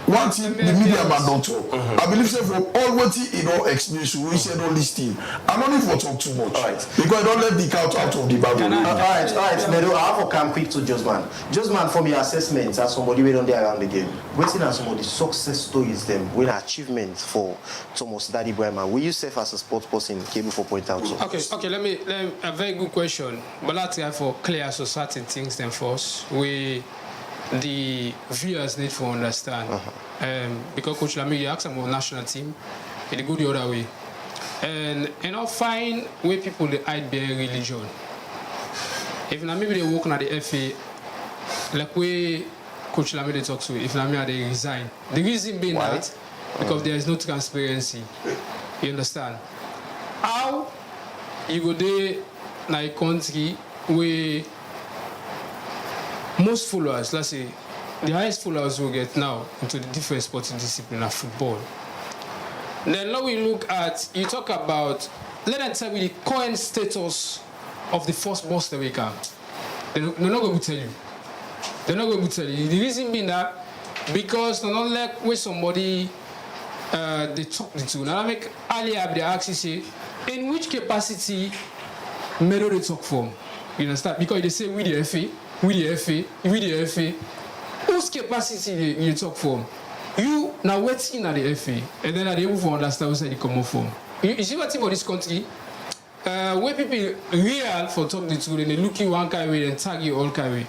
one thing the media man don't talk. I believe say from all what he explain, so we said all this thing. I don't need for talk too much. Right. Because I don't let the cat out of the bag. All right. Medo, I have to come quick to Josman. Josman, from your assessment as somebody we don't there around the game, waiting as some of the success stories, them, with achievements for Thomas Daddy Brahma, will you serve as a sports person capable for point out? Okay. Let me a very good question, but let's try for clear so certain things then first. The viewers need to understand because Coach Lamy asked about national team, it go the other way, and I'll find where people they hide behind religion. If now maybe they work at the FA, like where Coach Lamy they talk to, if now they resign, the reason being that because there is no transparency. You understand? How you go there in a country where most followers, let's say, the highest followers will get now into the different sporting discipline of football. Then now we look at, you talk about, let us tell you the current status of the first Boston America. They're not going to tell you. They're not going to tell you. The reason being that, because they're not like where somebody, they talk the two. Now I make earlier, they actually say, in which capacity may they talk from? You understand? Because they say, we the FA, whose capacity you talk from? You now waiting at the FA, and then are able to understand where they come from. You see what for this country? Where people real for talk the truth and they look you one kind of way and tag you all kind of way.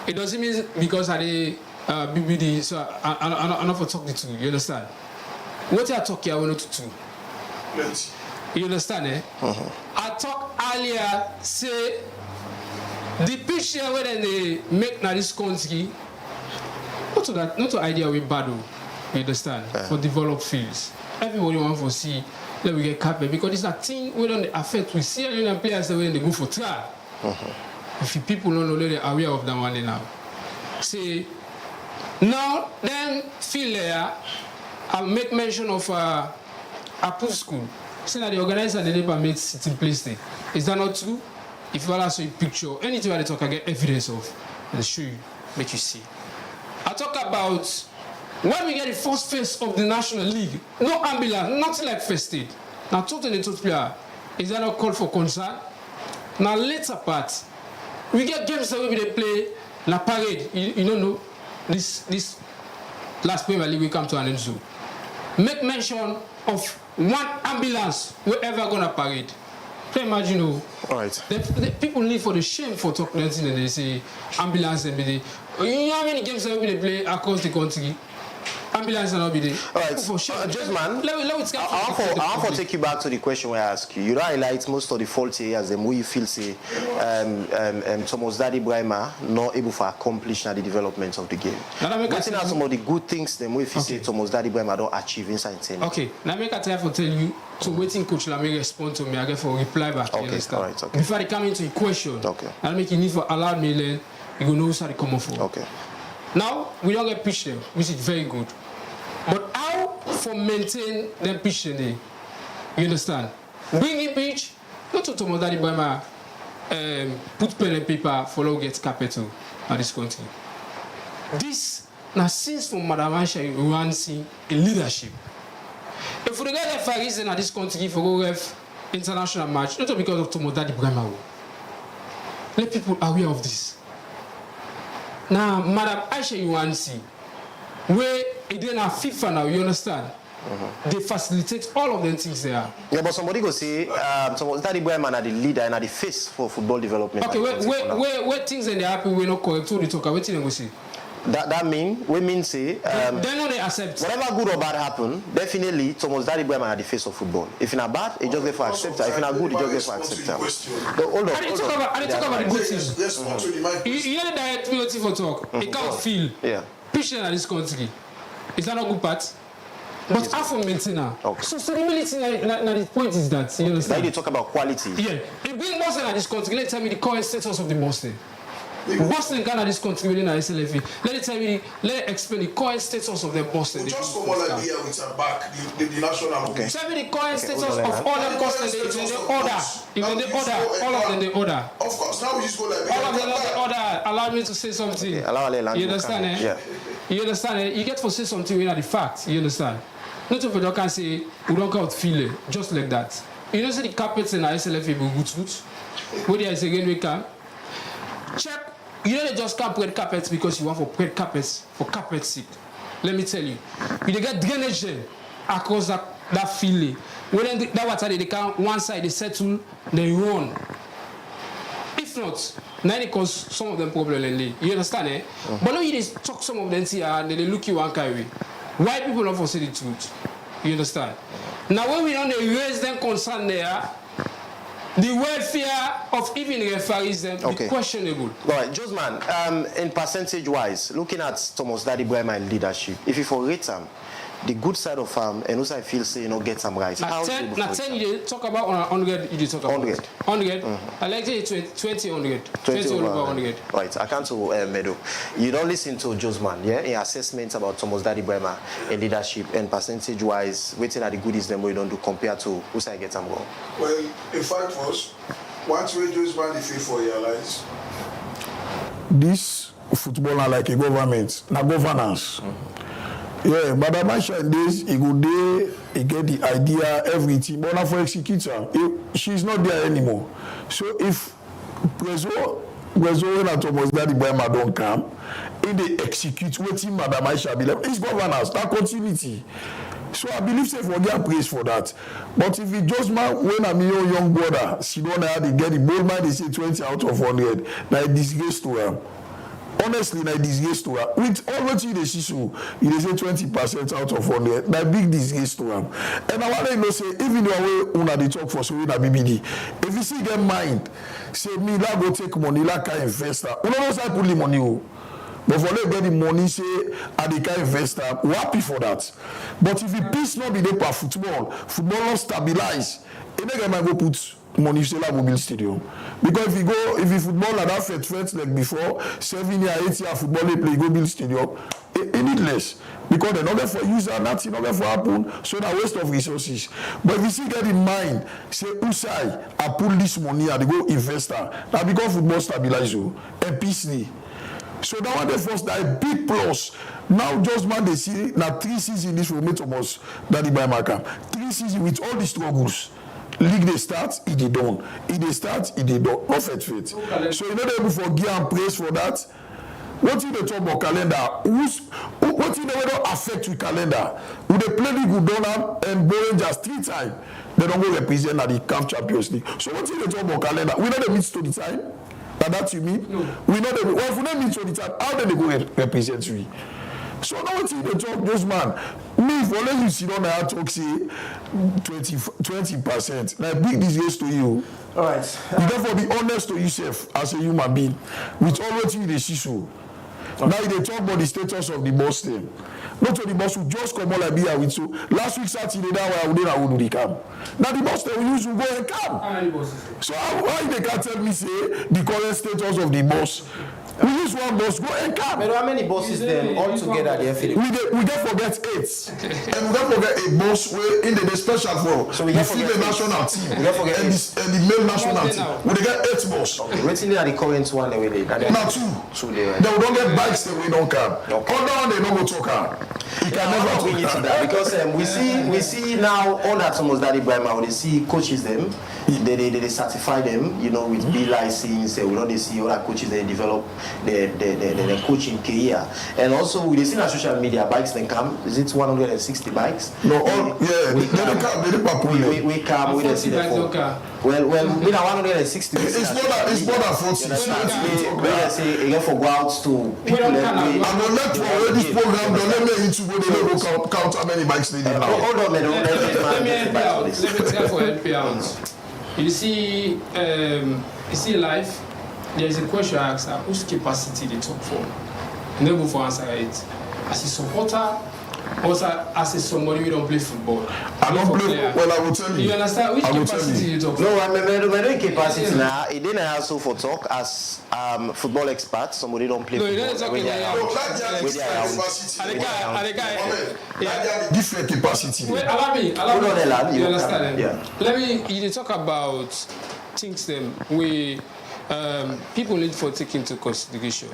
It doesn't mean because are they BBD, so I'm not for talk the truth, you understand? What you are talking, I want to do. You understand, eh? I talked earlier, say, the picture where they make now this country, not to idea we battle, you understand, for developed fields. Everybody wants to see, let me get carpet, because it's a thing we don't affect. We see any players that when they go for trial. If people don't know, they're aware of that one now. See, now, then, feel there, I'll make mention of a pool school. See that the organizer they never made sitting place there. Is that not true? If you want to show you a picture, anything I talk, I get evidence of. I'll show you, make you see. I talk about when we get the first phase of the National League, no ambulance, nothing like first aid. Now, totally player, is that not called for concern? Now, later part, we get games that we play, La Parade, you don't know, this last Premier League we come to an end soon. Make mention of one ambulance we're ever gonna parade. Can you imagine? All right. The people live for the shame for talking and they say ambulance and be there. You know how many games that we play across the country? Ambulance and not be there. All right. For shame. Just man, I want to take you back to the question where I ask you. You don't highlight most of the fault areas and where you feel say Thomas Daddy Brahma not able to accomplish the development of the game. What's out some of the good things then where you say Thomas Daddy Brahma don't achieve inside team? Okay. Now make a time for tell you to waiting Coach Lamy respond to me. I get for reply back. Okay. All right. Okay. Before they come into the question. Okay. I'll make you need for allow me learn. You go know how they come from. Okay. Now we don't get pitch them, which is very good. But how for maintain them pitch them? You understand? Bring in pitch, not to Thomas Daddy Brahma put pen and paper follow get capital at this country. This now since from Madam Aisha you want to see a leadership. If we get a fair reason at this country for go have international match, not because of Thomas Daddy Brahma. Let people aware of this. Now, Madam Aisha you want to see where it then are FIFA now, you understand? They facilitate all of them things there. Yeah, but somebody go say Thomas Daddy Brahma are the leader and are the face for football development. Okay, where things and they happen we're not correct, so they talk about it go see. That mean we mean say they know they accept. Whatever good or bad happen, definitely Thomas Daddy Brahma are the face of football. If it's not bad, it just get for acceptance. If it's not good, it just get for acceptance. Hold on. I talk about the good things. You hear the direct me for talk. It can't feel. Yeah. Pitching at this country. Is that not good part? But how for maintenance? Okay. So the only thing the point is that you understand. Now you talk about quality. Yeah. If bring Boston at this country, let's tell me the current status of the Boston. Boston Ghana is contributing to SLFA. Let me explain the current status of the Boston. Just come on like here with her back, the national. Okay. Tell me the current status of all the Boston in the order. Even the order, all of them the order. Of course, now we just go like All of them the order. Allow me to say something. Okay, allow Alan You to understand, come. eh? Yeah. You understand, eh? You get to say something without the facts. You understand? Not if you can say, we don't count feeling, just like that. You know, see the carpets in our SLFA will good suits. Where there is again, we can check. You know, they just can't red carpets because you want for red carpets, for carpet's sake. Let me tell you. You get drainage there across that field. When that water, they can one side, they settle, they run. If not, now they cause some of them problems. You understand, eh? But now you just talk some of them here and they look you one carry. Why people don't say the truth? You understand? Now when we don't raise them concern there, the welfare of even referees them be questionable. All right, Josman, in percentage-wise, looking at Thomas Daddy Brahma leadership, if you forget him, the good side of him, and also I feel say, get some right. Now 10 you talk about 100, you talk about 100. 100. I like to 20, 100. 20 over 100. Right, I can't to Meadow. You don't listen to Josman, yeah, in assessments about Thomas Daddy Brahma in leadership and percentage-wise, waiting at the goodies them we don't do compared to who say get some wrong. Well, in fact, was once we Josman the faith for your lives, this football are like a government, not governance. Yeah, but the match in this, he go there, he get the idea, everything. But now for executor, she's not there anymore. So if Prezo and Thomas Daddy Brahma don't come, and they execute what him Madam Aisha be like, it's governance, that continuity. So I believe say for their praise for that. But if it just man when I'm your young brother, she don't know how to get the bold man, they say 20 out of 100. Now disgrace to her. Honestly, na disgrace to her. With all what you see, so you say 20% out of 100. That big disgrace to her. And I want to know say even the way una dey talk for so in a BBD, if you see them mind, say me la go take money like an investor. Una know say put the money o. But for them get the money say I dey can investor, we happy for that. But if the peace not be there for football not stabilize, e no get man go put money say like mobile stadium. Because if you football like that fete like before, 7 year, 8 year football they play, go build stadium, it needless. Because they're not there for user, nothing not there for happen, so that waste of resources. But if you see get in mind, say Usai, I pull this money and they go investor, now because football stabilize you and peacefully. So that one they first that a big plus. Now just man they see now 3 seasons this will make Thomas Daddy Brahma camp. 3 seasons with all the struggles. League they start, it they done. If they start, it they done. Not fit. So you're not able for gear and praise for that. What in the talk about calendar? What in the way don't affect with calendar? Would they play League with Donham and Rangers 3 times? They don't go represent at the CAF Champions League. So what in the talk about calendar? We know they meet to the time. That you mean? No. We know they well if we don't meet to the time, how do they go represent you? So now what you talk, just man, me if only you sit on the talk say 20%. Like big disgrace to you. All right. You therefore be honest to yourself as a human being with all what you see so. Now they talk about the status of the boss team. Not to the boss who just come on like be here with so. Last week Saturday that way I would do the camp. Now the boss team we used to go and camp. So why they can't tell me say the current status of the boss? We use one boss, go and camp. But how many bosses then all together the FA? We don't forget 8. And we don't forget a boss in the special for so we the female national team we don't forget and the male national team. We get 8 boss. Okay, waiting at the current one they now 2. Then we don't get bikes that we don't come. Okay. Other one they don't go talk her. You can never bring it to that because we see now all that Thomas Daddy Brahma when they see coaches them, they certify them, with B license. We know they see all that coaches they develop their coaching career, and also we see on social media bikes they come. Is it 160 bikes? No, we come. We don't see the phone. Well, we are 160. It's more than 40. We say again for go out to people. I'm gonna let you already this program. Don't let me into where they don't count how many bikes they did now. Hold on, man. Let me try for help you out. You see life. There is a question I ask whose capacity they talk for. Never for answer it. As a supporter, Also, as a somebody who don't play football. I don't play. Well, I will tell you. You understand? Which I will tell capacity you. you talk No, about? I don't capacity now. It didn't also for talk as football expert. Somebody don't play No, football. you don't talk When they about- are- No, that they are With their different own- capacity. And the guy, That they are different capacity. wait, allow me. Hold on, Elan, You you understand? can- them? Let me. You talk about things them we people need for take into consideration.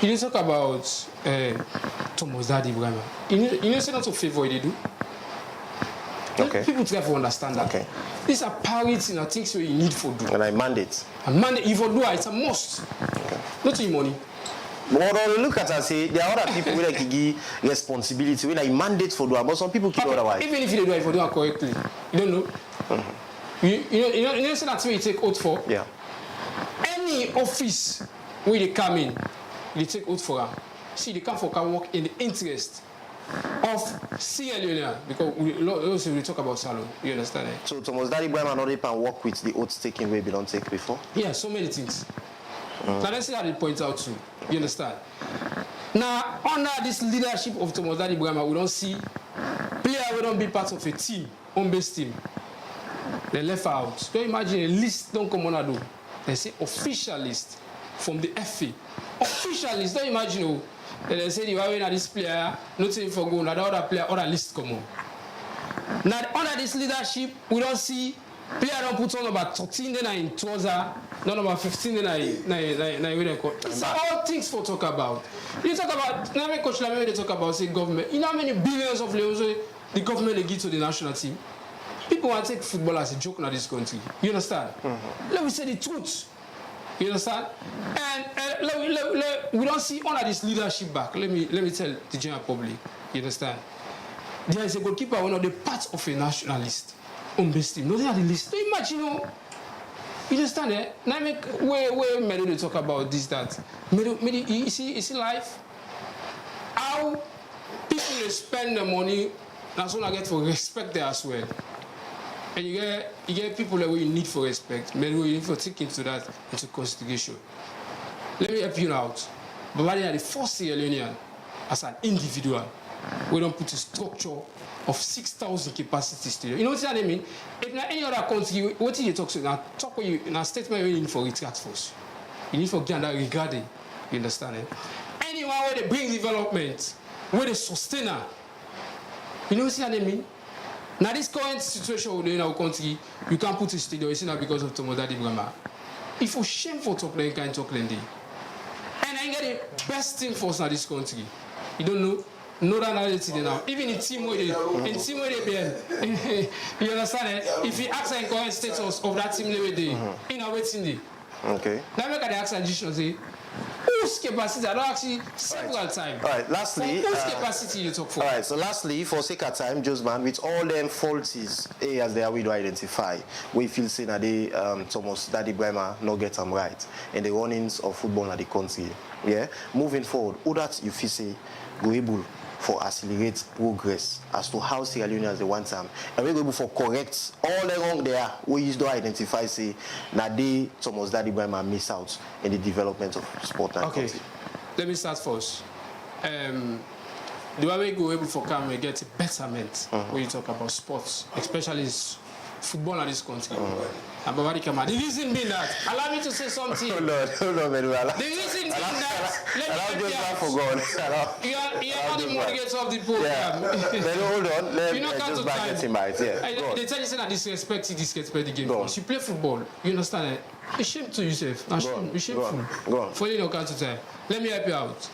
You talk about Thomas Daddy Brahma. You know, say not to favor what they do. Okay. People try to understand that. Okay. These are priorities and things you need for do. And I mandate. And man, if you do it, it's a must. Not your money. But when look at us, say there are other people who like give responsibility, when I mandate for do, but some people keep otherwise. Even if you do it, if you do it correctly, you don't know. You know, say that's where you take oath for. Yeah. Any office where they come in, they take oath for them. See, they come for can work in the interest of Sierra Leone because we talk about Salon. You understand? Eh? So Thomas Daddy Brahma not can work with the oath taking way we don't take before. Yeah, so many things. Now let's see how they point out too. You understand? Now under this leadership of Thomas Daddy Brahma, we don't see players who don't be part of a team, home-based team. They left out. Don't imagine a list don't come on do. They say official list from the FA. Official list. Don't imagine. Oh, they say the way this player, nothing for go. Now the other player, other list come on. Now under this leadership, we don't see player don't put on about 13 then in trouser, not about 15 then It's all things for talk about. You talk about now, coach Lamé, they talk about say government. You know how many billions of euros the government they give to the national team? People want to take football as a joke in this country. You understand? Let me say the truth. You understand? And we don't see under this leadership back. Let me tell the general public. You understand? There is a goalkeeper, one of the parts of a nationalist on best team. Nothing at the list. Don't imagine, you know. You understand? Eh? Now make where Medo they talk about this, that. Medo, you see life? How people they spend the money, that's what I get for respect there as well. And you get people that you need for respect, maybe you need for taking into consideration. Let me help you out. Bavaria are the first Sierra Leonean as an individual. We don't put a structure of 6,000 capacity stadium. You know what I mean? If not any other country, what did you talk to? Now talk with you in a statement you need for retreat force. You need for Ghana regarding. You understand it? Anyone where they bring development, where they sustain her. You know what I mean? Now this current situation in our country, you can't put a stadium, it's not because of Thomas Daddy Brahma. If you shame for talk like kind talk like and I get the best thing for us in this country. You don't know? No reality now. Even in team where they you understand it? If you ask the current status of that team where they in a waiting day. Okay. Now make the ask addition say whose capacity? I don't actually several times. All right, lastly, whose capacity you talk for? All right, so lastly, for sake of time, Josman, with all them faulties, as they are we to identify, we feel saying that they Thomas Daddy Brahma not get them right in the runnings of football in the country. Yeah, moving forward, who that you feel say go able for accelerate progress as to how Sierra Leone as they want time, and we're able for correct all the wrong there. We used to identify say that they Thomas Daddy Brahma miss out in the development of sport and country. Let me start first. The way we go able for come and get a betterment when you talk about sports, especially football in this country. And Babadi Kama. The reason being that, allow me to say something. Hold on, Manuel. The reason being that, let me help just you forgot. out. You are not the moderator of the program. Yeah. Hold on. Let You know, me come just to back time. it in mind. Yeah. Go on. They tell you say that disrespect the game. Go on. You play football, you understand it? It's shame to yourself. Now, Go on. it's shameful. Go on. For you know, come to time. Let me help you out.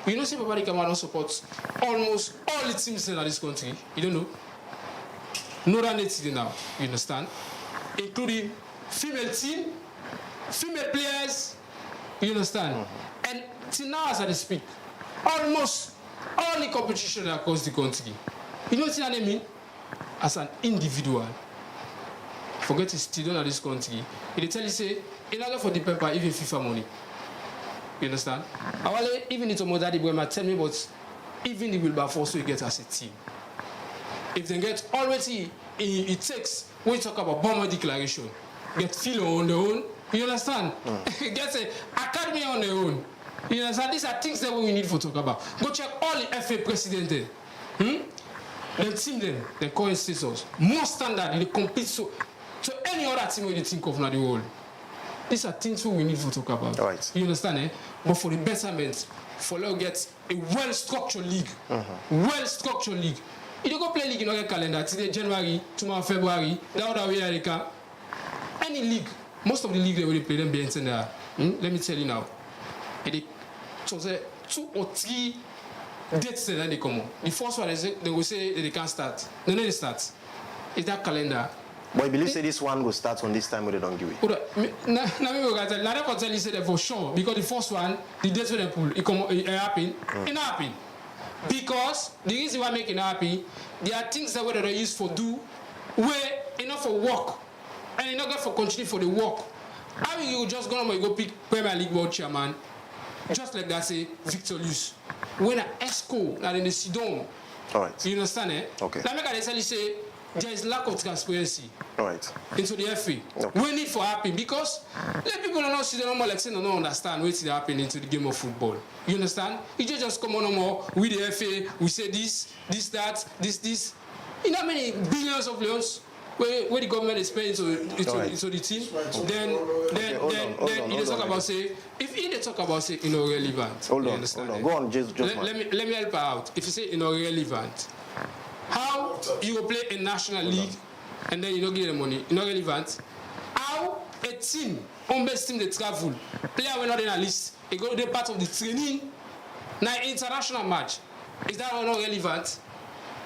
You know, see, Babadi Kama don't support almost all the teams in this country. You don't know? No reality now. You understand? Including female team, female players, you understand? And till now, as I speak, almost all the competition across the country. You know what I mean? As an individual, forget it's still in this country. They tell you, say, in order for the paper, even FIFA money. You understand? Even if Thomas Daddy Brahma tell me, but even the Wilberforce we get as a team. If they get already, it takes, when you talk about Bomber Declaration, get Philo on their own, you understand? Get an academy on their own. You understand? These are things that we need to talk about. Go check all the FA president there. The team then, the current status, more standard, they compete so any other team when you think of now the world. These are things we need to talk about. Right. You understand, eh? But for the betterment, for us get a well-structured league. Well-structured league. You don't go play league in our calendar today, January, tomorrow, February, the other way they can. Any league, most of the league they will play them being there. Let me tell you now. So say 2 or 3 dates that they come on. The first one they will say that they can't start. They start. It's that calendar. But I believe say this one will start on this time when they don't give it. Now I never tell you say that for sure because the first one, the dates when they pull, it happen. It not happen. Because the reason why making it happen, there are things that they use for do where enough for work and enough for continue for the work. How you just go pick Premier League World Chairman, just like that say Victor Luce. When an ESCO now in the sit down. All right. You understand, eh? Okay. Now make I tell you say there is lack of transparency. All right. Into the FA. Okay. We need for happen because let people don't know see the normal like say don't understand what's happening into the game of football. You understand? You just come on no more with the FA, we say this, that, this. You know how many billions of loans where the government is paying into the team, then you talk about say if they talk about say irrelevant. Hold on. Go on, just let me help her out. If you say irrelevant, how you will play a national league and then you don't get the money? Irrelevant. How a team, home-based team, they travel, player will not in a list, they go to part of the training. Now international match, is that not relevant?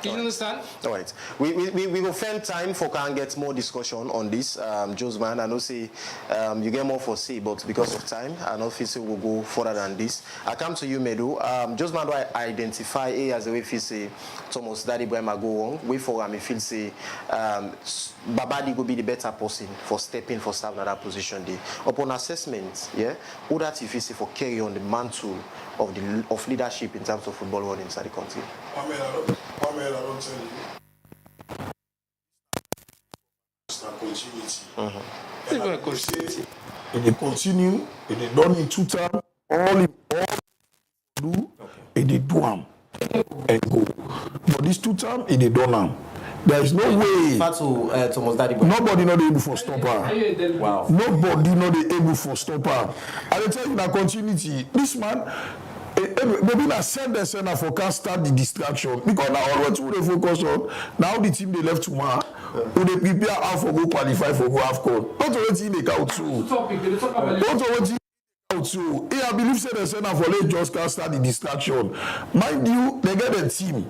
You understand? All right. We will find time for can get more discussion on this. Josman, I know say you get more for say, but because of time, I know Fisi will go further than this. I come to you, Medu. Josman, do I identify A as the way Fisi Thomas Daddy Brema go wrong? We for me feel say Babadi will be the better person for stepping for staff in that position. There. Upon assessment, yeah, who that if Fisi for carry on the mantle of leadership in terms of football world inside the country? I don't tell you. It's not continuity. If they continue, if they don't need 2 terms, all do, if they do them and go. But these 2 terms, if they don't them, there is no way. Nobody not able for stopper. Wow. Nobody not able for stopper. I will tell you that continuity. This man. Maybe not send the center for can start the distraction because now always we focus on now the team they left tomorrow who they prepare how for go qualify for go AFCON. Not already they count too. Not already count too. I believe say the center for let just can start the distraction. Mind you, they get a team.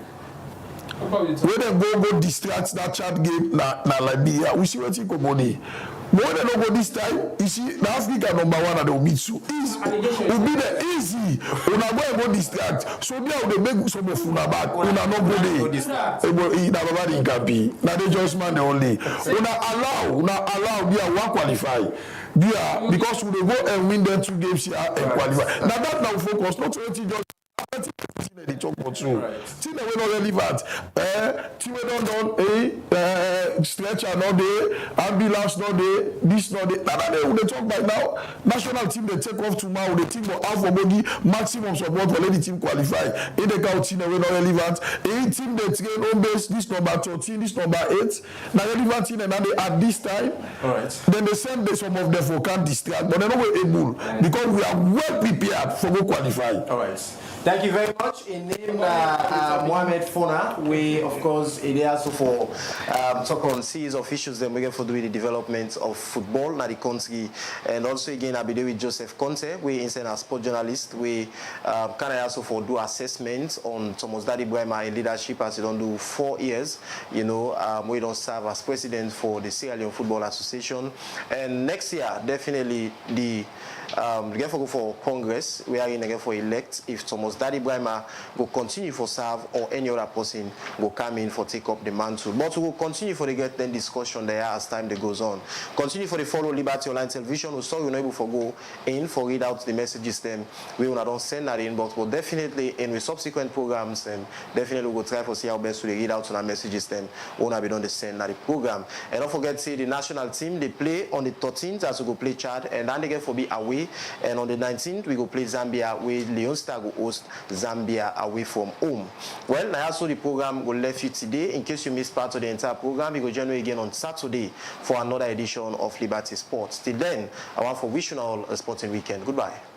When they go distract that chat game na Liberia, we see what you come on. But when they don't go this time, you see the Africa #1 and they will beat you. Will be the easy. Una go distract. So there they make some of una back. Una not go there. Na baba dey happy. Na they just man the only. Una allow they one qualify. There because we go and win them 2 games here and qualify. Now that now focus not to just they talk about you. Team that we not relevant. Team we don't done. Stretcher not there. Ambulance not there. This not there. Now they talk by now. National team they take off tomorrow. The team will have for body maximum support for let the team qualify. In the count team that we not relevant. A team they train home base. This number 13. This number 8. Now relevant team and now they at this time. All right. Then they send some of them for can't distract, but they're not able because we are well prepared for go qualify. All right. Thank you very much. In name Mohamed Fona, we of course it is also for talk on series of issues that we get for doing the development of football in the country, and also again I'll be there with Joseph Conte. We inside a sport journalist. We can also for do assessments on Thomas Daddy Brema in leadership as he don't do 4 years. You know, we don't serve as president for the Sierra Leone Football Association, and next year definitely the get for Congress, we are in again for elect if Thomas Daddy Brema will continue for serve or any other person will come in for take up the mantle. But we will continue for the get then discussion there as time that goes on. Continue for the follow Liberty Online Television. We saw you know able for go in for read out the messages them. We will not don't send that in, but we'll definitely in with subsequent programs and definitely we'll try to see how best to read out on our messages them. We'll not be done the send that the program. And don't forget to say the national team they play on the 13th as we go play Chad and then they get for be away away. And on the 19th, we go play Zambia, where Leon Star will host Zambia away from home. Well, I also the program will left you today. In case you missed part of the entire program, we go join you again on Saturday for another edition of Liberty Sports. Till then, I want to wish you all a sporting weekend. Goodbye.